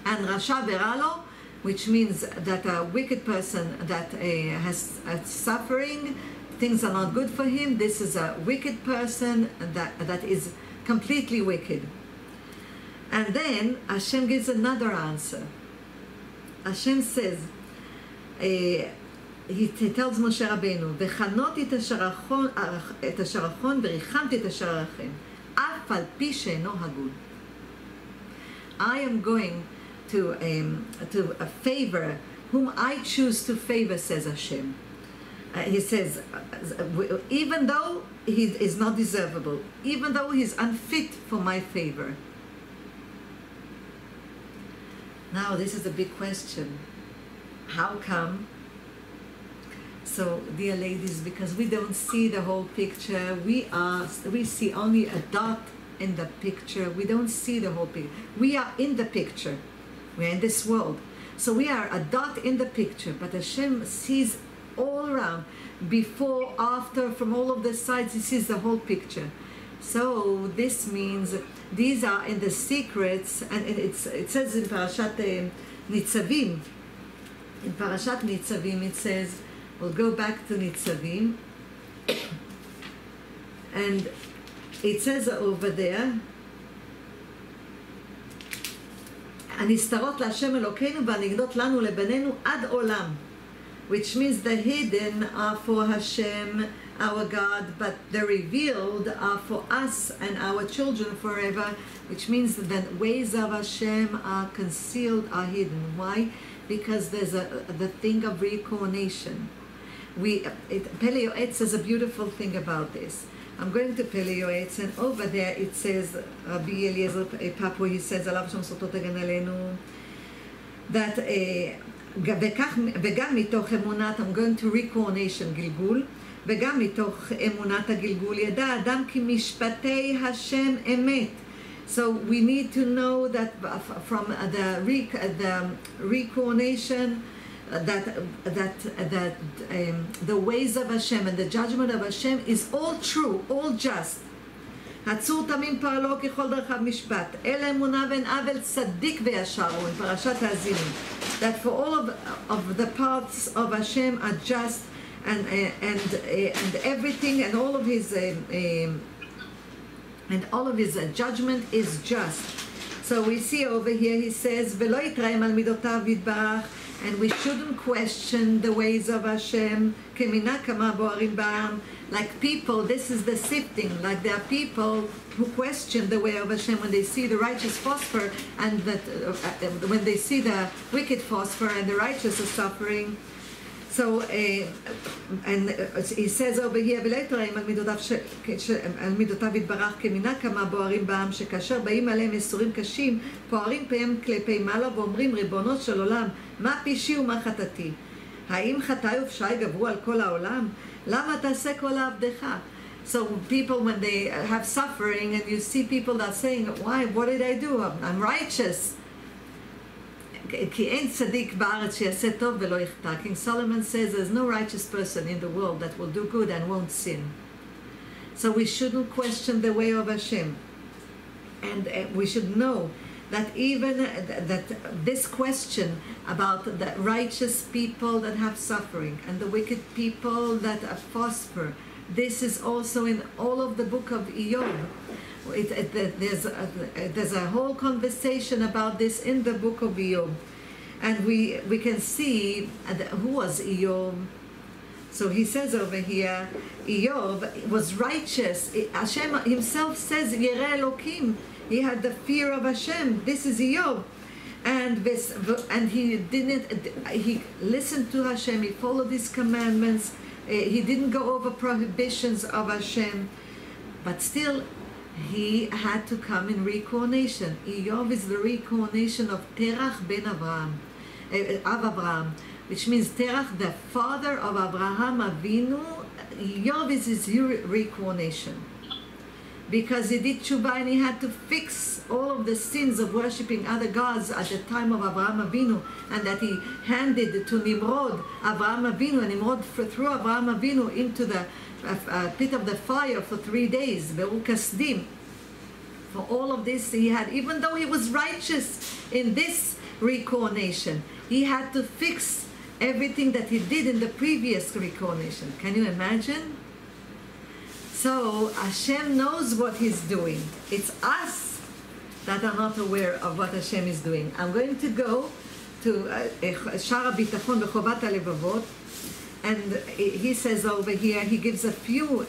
And Rasha Veralo, which means that a wicked person that has suffering, things are not good for him. This is a wicked person that is completely wicked. And then Hashem gives another answer. Hashem says, he tells Moshe Rabbeinu, "V'chanoti et השרחון וריחמתי את השרחים, אף על פי שאינו הגון." I am going to favor whom I choose to favor, says Hashem. He says, even though he is not deservable, even though he is unfit for my favor. Now this is a big question. How come? So, dear ladies, because we don't see the whole picture, we see only a dot in the picture. We don't see the whole picture. We are in the picture. We are in this world. So we are a dot in the picture, but Hashem sees all around, before, after, from all of the sides. He sees the whole picture. So this means these are in the secrets, and it says in Parashat Nitzavim. In Parashat Nitzavim it says, we'll go back to Nitzavim, and it says over there, הנסתרות להשם אלוקינו והנגלות לנו לבנינו עד עולם, which means the hidden are for Hashem, our God, but the revealed are for us and our children forever, which means that the ways of Hashem are concealed, are hidden. Why? Because there's the thing of reincarnation. Pele Yoetz says a beautiful thing about this. I'm going to Pele Yoetz, and over there it says, Rabbi Eliezer Papo, he says, עליו שם זכותו תגן עלינו, that וגם מתוך אמונת, I'm going to reincarnation, גלגול, וגם מתוך אמונת הגלגול, ידע אדם כי משפטי השם אמת. So we need to know that from the reincarnation, that the ways of Hashem and the judgment of Hashem is all true, all just. הצור תמים פרלו ככל דרכיו משפט, אלה אמונה ואין עוול צדיק וישר, או in פרשת האזינים, that for all of the paths of Hashem are just, and everything, and all of his judgment is just. So we see over here, he says, ולא יתרעם על מידותיו יתברך, and we shouldn't question the ways of Hashem, כמינה כמה בוערים בעם, like people, this is the sifting, like there are people who question the way of Hashem when they see the righteous prosper, and that when they see the wicked prosper and the righteous are suffering. So, and he says over here, ולא יתרעם על מידותיו יתברך כמינה כמה בוערים בעם, שכאשר באים עליהם ייסורים קשים, פוערים פיהם כלפי מעלה ואומרים, ריבונו של עולם, מה פשעי ומה חטאתי? האם חטאי ופשעי גברו על כל העולם? למה תעשה כל עבדך? So people, when they have suffering, and you see people that are saying, why, what did I do? I'm righteous. כי אין צדיק בארץ שיעשה טוב ולא יחטא. King Solomon says there's no righteous person in the world that will do good and won't sin. So we shouldn't question the way of Hashem. And we should know that even that this question about the righteous people that have suffering and the wicked people that prosper, this is also in all of the book of Iyov. There's a whole conversation about this in the book of Iyov, and we can see who was Iyov. So he says over here, Iyov was righteous. Hashem himself says, Yireh Elokim. He had the fear of Hashem. This is Iyov, and he listened to Hashem. He followed His commandments. He didn't go over prohibitions of Hashem, but still he had to come in reincarnation. Iyov is the reincarnation of Terach ben Avraham, Avraham, which means Terach, the father of Abraham Avinu. Iyov is his reincarnation, because he did tshuva and he had to fix all of the sins of worshipping other gods at the time of Abraham Avinu, and that he handed to Nimrod, Abraham Avinu, and Nimrod threw Abraham Avinu into the pit of the fire for 3 days, Be'ur Kasdim. For all of this he had, even though he was righteous in this reincarnation, he had to fix everything that he did in the previous reincarnation. Can you imagine? So Hashem knows what He's doing. It's us that are not aware of what Hashem is doing. I'm going to go to Shar HaBitachon B'Chovat HaLevavot, and he says over here, he gives a few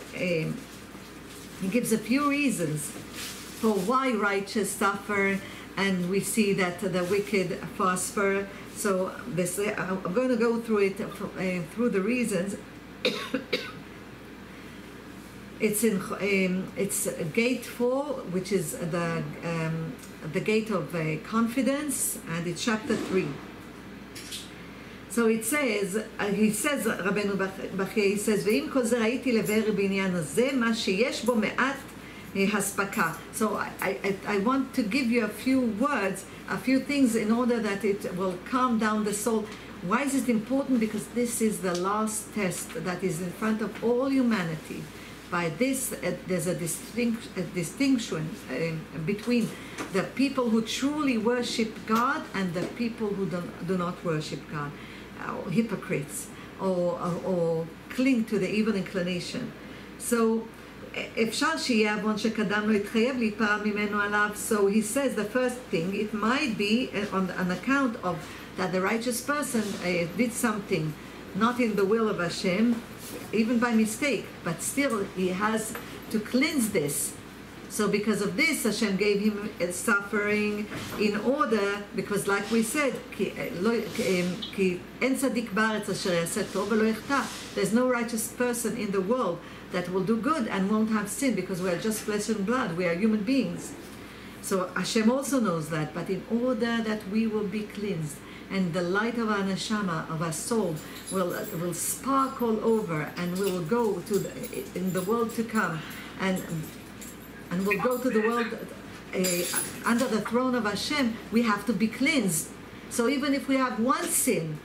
reasons for why righteous suffer, and we see that the wicked prosper. So this, I'm going to go through it through the reasons. It's in it's gate 4, which is the the gate of confidence, and it's chapter 3. So it says, he says, רבנו בחייה, he says, ואם כל זה ראיתי לבאר בעניין הזה, מה שיש בו מעט הספקה. So I want to give you a few words, a few things in order that it will calm down the soul. Why is it important? Because this is the last test that is in front of all humanity. By this, there's a distinction between the people who truly worship God and the people who do not worship God, hypocrites, or cling to the evil inclination. So, אפשר שיהיה עוון שקדם לו התחייב להיפרע ממנו עליו. So he says the first thing, it might be on account of that the righteous person did something not in the will of Hashem, even by mistake, but still he has to cleanse this. So because of this, Hashem gave him suffering in order, because like we said, there's no righteous person in the world that will do good and won't have sin, because we are just flesh and blood, we are human beings. So Hashem also knows that, but in order that we will be cleansed, and the light of our neshama, of our soul, will sparkle over, and we will go to in the world to come, and we'll go to the world under the throne of Hashem. We have to be cleansed. So even if we have one sin,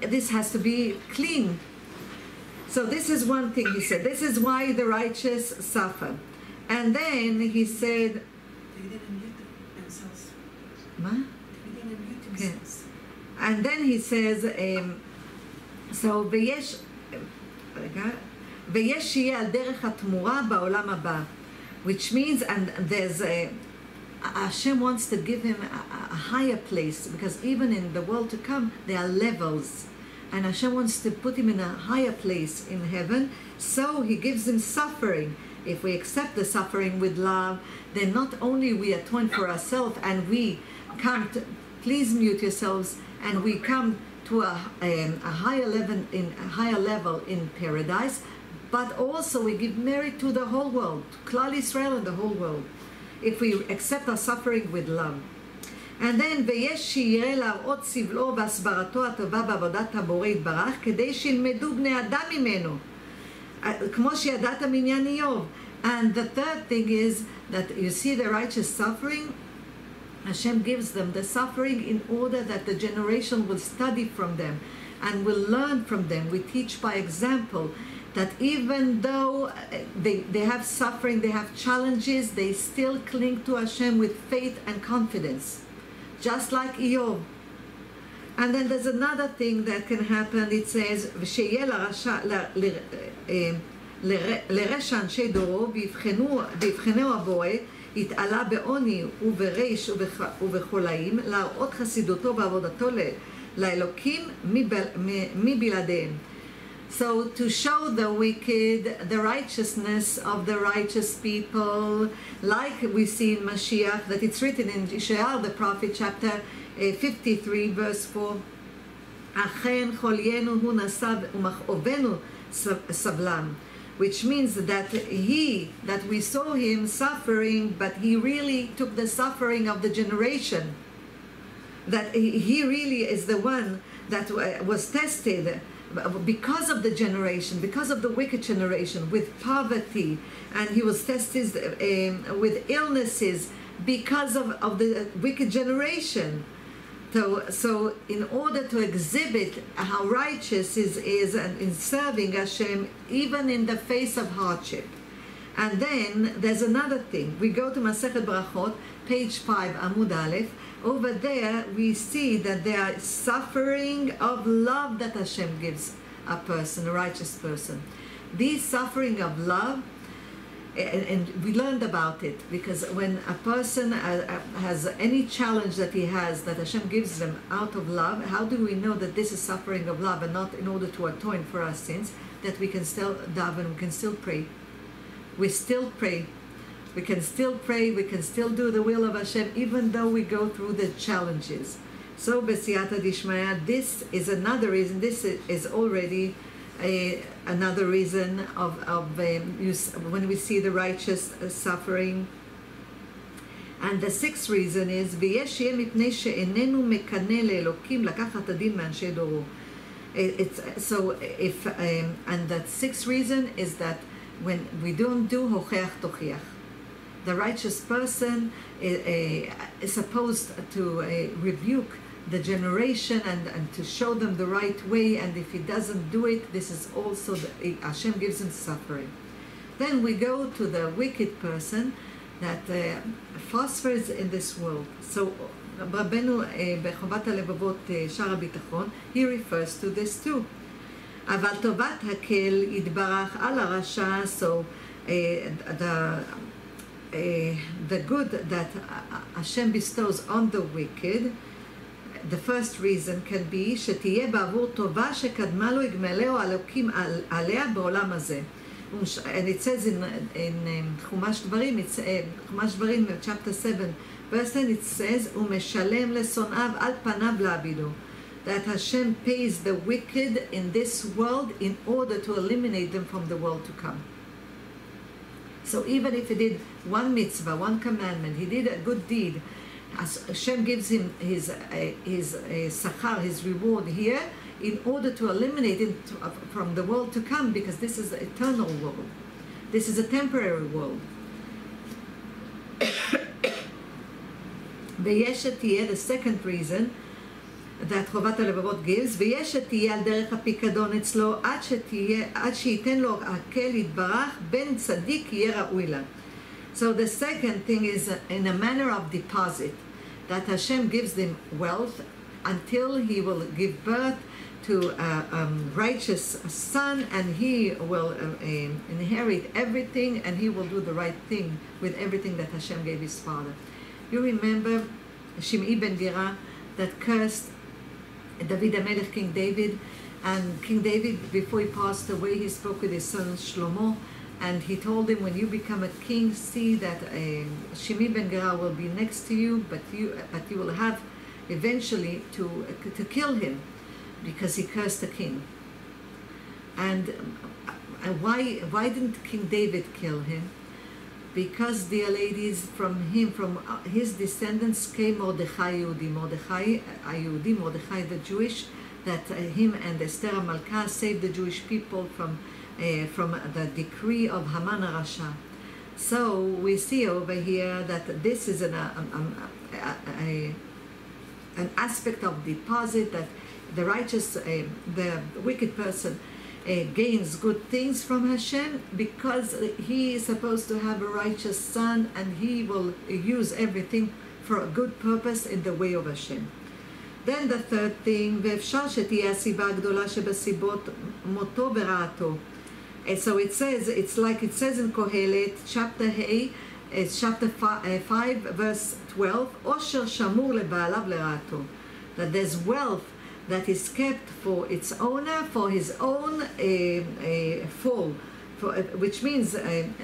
this has to be clean. So this is one thing he said. This is why the righteous suffer. And then he said, they didn't mute themselves. Ma? They didn't mute themselves. And then he says, so ויש יהיה על דרך התמורה בעולם הבא, which means, and there's Hashem wants to give him a higher place, because even in the world to come there are levels, and Hashem wants to put him in a higher place in heaven. So he gives him suffering. If we accept the suffering with love, then not only we atone for ourselves and we come to, please mute yourselves, and we come to a higher level in paradise, but also we give merit to the whole world, to Klal Israel and the whole world, if we accept our suffering with love. And then, ויש שיראה להראות סבלו והסברתו הטובה בעבודת הבורא יתברך, כדי שילמדו בני אדם ממנו, כמו שידעת מעניין איוב. And the third thing is that you see the righteous suffering, Hashem gives them the suffering in order that the generation will study from them and will learn from them. We teach by example that even though they have suffering, they have challenges, they still cling to Hashem with faith and confidence, just like Eov. And then there's another thing that can happen. It says, ושיהיה לרשע אנשי דורו ויבחנו הבורא, התעלה בעוני ובריש ובחולאים, להראות חסידותו ועבודתו לאלוקים מבלעדיהם. So to show the wicked, the righteousness of the righteous people, like we see in Mashiach, that it's written in Yeshayahu the prophet, chapter 53, verse 4, אכן חוליינו הוא נשא ומכאובנו סבלם, which means that we saw him suffering, but he really took the suffering of the generation, that he really is the one that was tested because of the generation, because of the wicked generation, with poverty, and he was tested with illnesses because of the wicked generation. So in order to exhibit how righteous is in serving Hashem, even in the face of hardship. And then there's another thing. We go to Masechet Brachot, page 5, Amud Aleph. Over there we see that there are suffering of love that Hashem gives a person, a righteous person. These suffering of love, and we learned about it, because when a person has any challenge that he has, that Hashem gives them out of love, how do we know that this is suffering of love and not in order to atone for our sins? That we can still daven, we can still pray. We still pray. We can still pray, we can still do the will of Hashem, even though we go through the challenges. So, B'siyata Dishmaya, this is another reason, this is already another reason of when we see the righteous suffering. And the sixth reason is, ויש יהיה מפני שאיננו מקנא לאלוקים לקחת הדין מאנשי דורו. So if, and the sixth reason is that when we don't do, הוכח תוכיח. The righteous person is supposed to rebuke the generation and to show them the right way, and if he doesn't do it, this is also, Hashem gives him suffering. Then we go to the wicked person that prospers in this world. So רבנו בחובת הלבבות שער הביטחון, he refers to this too. אבל טובת הקל יתברך על הרשע, so the good that Hashem bestows on the wicked, the first reason can be שתהיה בעבור טובה שקדמה לו יגמלהו אלוקים עליה בעולם הזה. And it says in חומש דברים, חומש דברים chapter 7 verse 10, it says ומשלם לשונאיו על פניו לעבידו, that Hashem pays the wicked in this world in order to eliminate them from the world to come. So even if he did one mitzvah, one commandment, he did a good deed, Hashem gives him his sachar, his reward here, in order to eliminate him from the world to come, because this is the eternal world. This is a temporary world. ויש שתהיה, the second reason that חובת הלבבות gives, ויש שתהיה על דרך הפיקדון אצלו עד שייתן לו הקל יתברך בין צדיק יהיה ראוי לה. So the second thing is in a manner of deposit, that Hashem gives them wealth until he will give birth to a righteous son, and he will inherit everything, and he will do the right thing with everything that Hashem gave his father. You remember Shimei ben Gera that cursed David HaMelech, King David, and King David, before he passed away, he spoke with his son Shlomo, and he told him, when you become a king, see that Shimei ben Gera will be next to you, but you will have eventually to kill him, because he cursed the king. And why didn't King David kill him? Because, dear ladies, from his descendants came Mordechai Yehudi, Mordechai the Jewish, that him and Esther HaMalka saved the Jewish people from the decree of Haman HaRasha. So we see over here that this is an aspect of deposit, that the righteous, the wicked person gains good things from Hashem because he is supposed to have a righteous son, and he will use everything for a good purpose in the way of Hashem. Then the third thing, ואפשר שתהיה הסיבה הגדולה שבסיבות מותו ורעתו. And so it says, it's like it says in Kohelet, chapter 5, verse 12, עושר שמור לבעליו לרעתו. That there's wealth that is kept for its owner, for his own fall, which means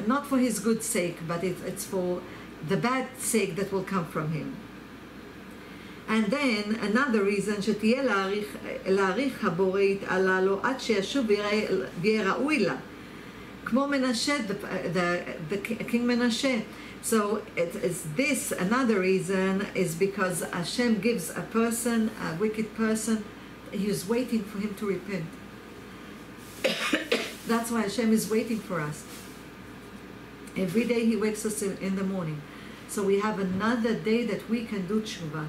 not for his good sake, but it's for the bad sake that will come from him. And then another reason, שתהיה להעריך הבורא יתעלה לו עד שישוב ויהיה ראוי לה. כמו מנשה, the King Menashe. So it's this, another reason is because Hashem gives a person, a wicked person, he is waiting for him to repent. That's why Hashem is waiting for us. Every day he wakes us in the morning. So we have another day that we can do tshuva.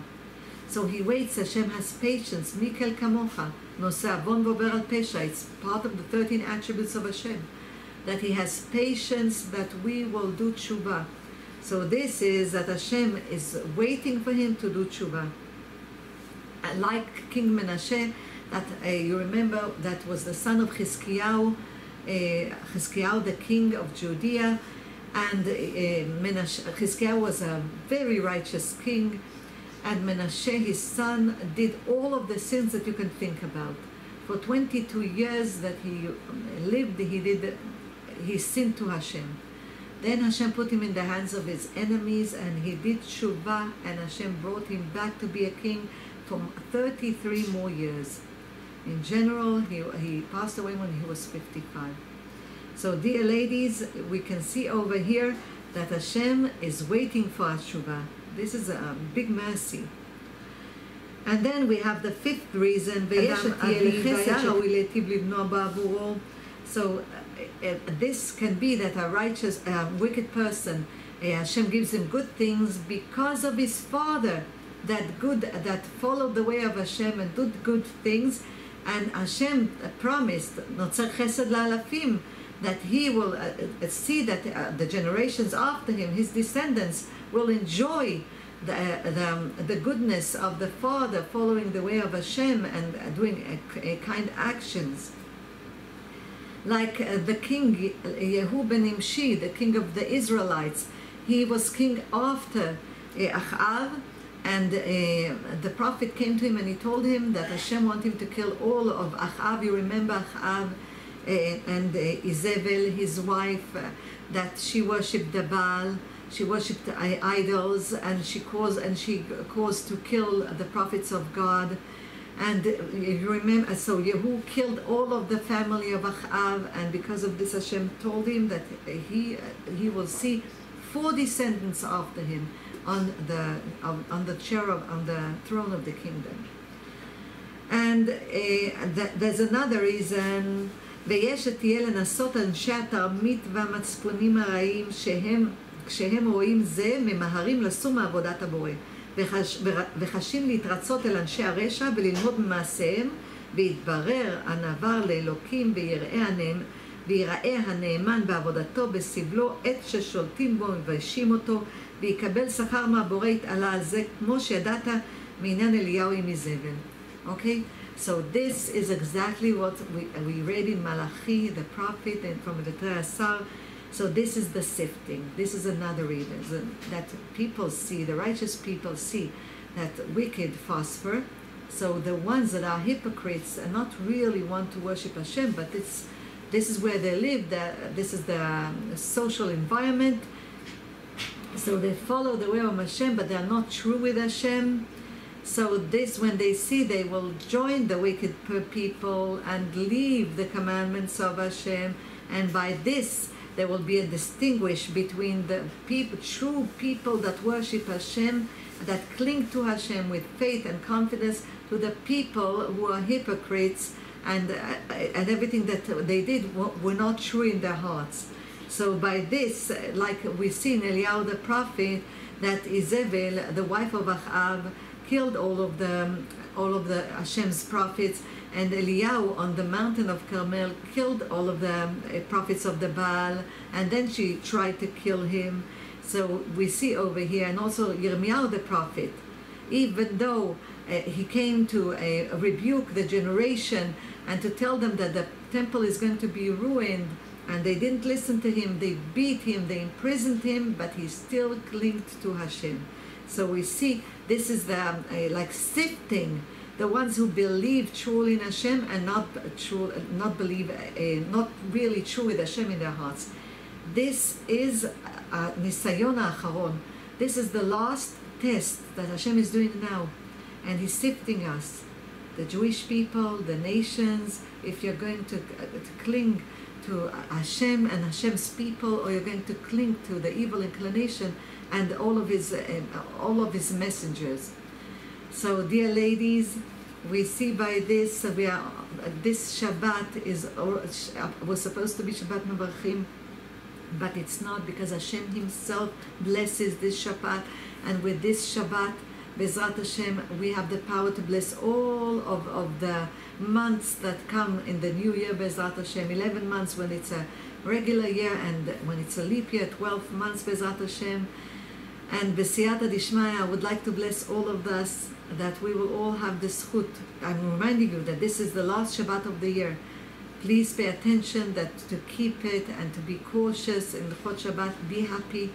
So he waits, Hashem has patience. Mikel kamocha, noseh avon v'ober al pesha. It's part of the 13 attributes of Hashem, that he has patience, that we will do tshuva. So this is that Hashem is waiting for him to do tshuva. And like King Menashe, that you remember, that was the son of Chizkiyahu, Chizkiyahu the king of Judea, and Chizkiyahu was a very righteous king, and Menashe, his son, did all of the sins that you can think about. For 22 years that he lived, he sinned to Hashem. Then Hashem put him in the hands of his enemies, and he did tshuva, and Hashem brought him back to be a king for 33 more years. In general, he passed away when he was 55. So, dear ladies, we can see over here that Hashem is waiting for our tshuva. This is a big mercy. And then we have the fifth reason, so this can be that a righteous, wicked person, Hashem gives him good things because of his father, that followed the way of Hashem and did good things, and Hashem promised that he will see that the generations after him, his descendants, will enjoy the goodness of the father following the way of Hashem and doing kind actions. Like the king Yehu ben Nimshi, the king of the Israelites, he was king after Achav, and the prophet came to him and he told him that Hashem wanted him to kill all of Achav. You remember Achav and Izebel, his wife, that she worshipped the Baal. She worshipped idols, and she caused to kill the prophets of God. And you remember, so Yehu killed all of the family of Achav, and because of this, Hashem told him that he will see 4 descendants after him on the throne of the kingdom. And there's another reason. ויש שתהיה לנסות אנשי התרמית והמצפונים הרעים כשהם רואים זה ממהרים לסור מעבודת הבורא וחשים להתרצות אל אנשי הרשע וללמוד ממעשיהם ויתברר הנבר לאלוקים ויראה הנאמן בעבודתו בסבלו עת ששולטים בו ומביישים אותו ויקבל שכר מהבורא יתעלה על זה כמו שידעת מעניין אליהו עם איזבל. אוקיי? So this is exactly what we read in Malachi, the prophet, and from the Asar. So this is the sifting. This is another reason that people see, the righteous people see, that wicked prosper. So the ones that are hypocrites and not really want to worship Hashem, but this is where they live. This is the social environment. So they follow the way of Hashem, but they are not true with Hashem. So this, when they see, they will join the wicked people and leave the commandments of Hashem, and by this there will be a distinguish between the people, true people that worship Hashem, that cling to Hashem with faith and confidence, to the people who are hypocrites and everything that they did were not true in their hearts. So by this, like we see in Eliyahu the prophet, that Izebel, the wife of Achav, killed all of the Hashem's prophets, and Eliyahu on the mountain of Carmel killed all of the prophets of the Baal, and then she tried to kill him. So we see over here, and also Yirmiyahu the prophet, even though he came to rebuke the generation and to tell them that the temple is going to be ruined, and they didn't listen to him, they beat him, they imprisoned him, but he still clung to Hashem. So we see this is the like sifting the ones who believe truly in Hashem and not really true with Hashem in their hearts. This is Nisayon Acharon. This is the last test that Hashem is doing now, and He's sifting us, the Jewish people, the nations. If you're going to cling to Hashem and Hashem's people, or you're going to cling to the evil inclination and all of his messengers. So, dear ladies, we see by this this Shabbat was supposed to be Shabbat Mevarchim, but it's not, because Hashem Himself blesses this Shabbat, and with this Shabbat, Bezrat Hashem, we have the power to bless all of the months that come in the new year, Bezrat Hashem, 11 months when it's a regular year, and when it's a leap year, 12 months, Bezrat Hashem. And B'siyata Dishmaya, I would like to bless all of us, that we will all have the zchut. I'm reminding you that this is the last Shabbat of the year. Please pay attention to keep it and to be cautious in the Chot Shabbat, be happy.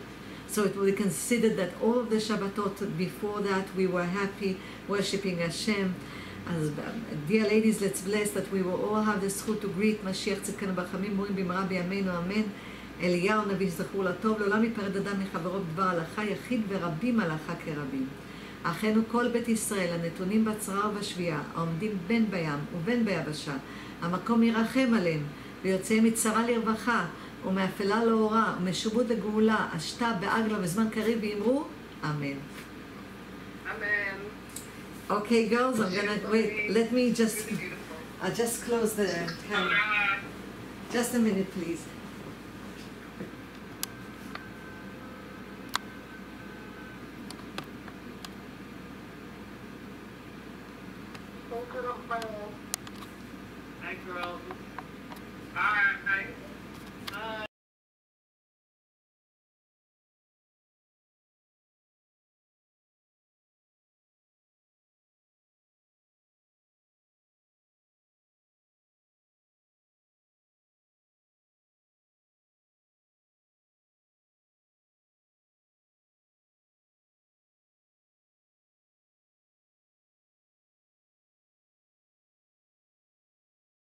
So it will be considered that all of the Shabbatot before that we were happy, worshipping Hashem. As, dear ladies, let's bless that we will all have the zchut to greet Mashiach tzidkenu ברחמים מורים במהרה בימינו אמן. אליהו נביא זכור לטוב, לעולם יפרד אדם מחברו בדבר הלכה, יחיד ורבים הלכה כרבים. אחינו כל בית ישראל, הנתונים בצרה ובשביעה, העומדים בין בים ובין ביבשה, המקום ירחם עליהם, ויוצאים מצרה לרווחה, ומאפלה לאורה, ומשובוד לגאולה, השתה בעגלה וזמן קריב, ואמרו, Amen. Amen. Okay, girls, I'm gonna wait. Let me just. Really beautiful. I'll just close the camera. Just a minute, please. Hi, girls. Bye.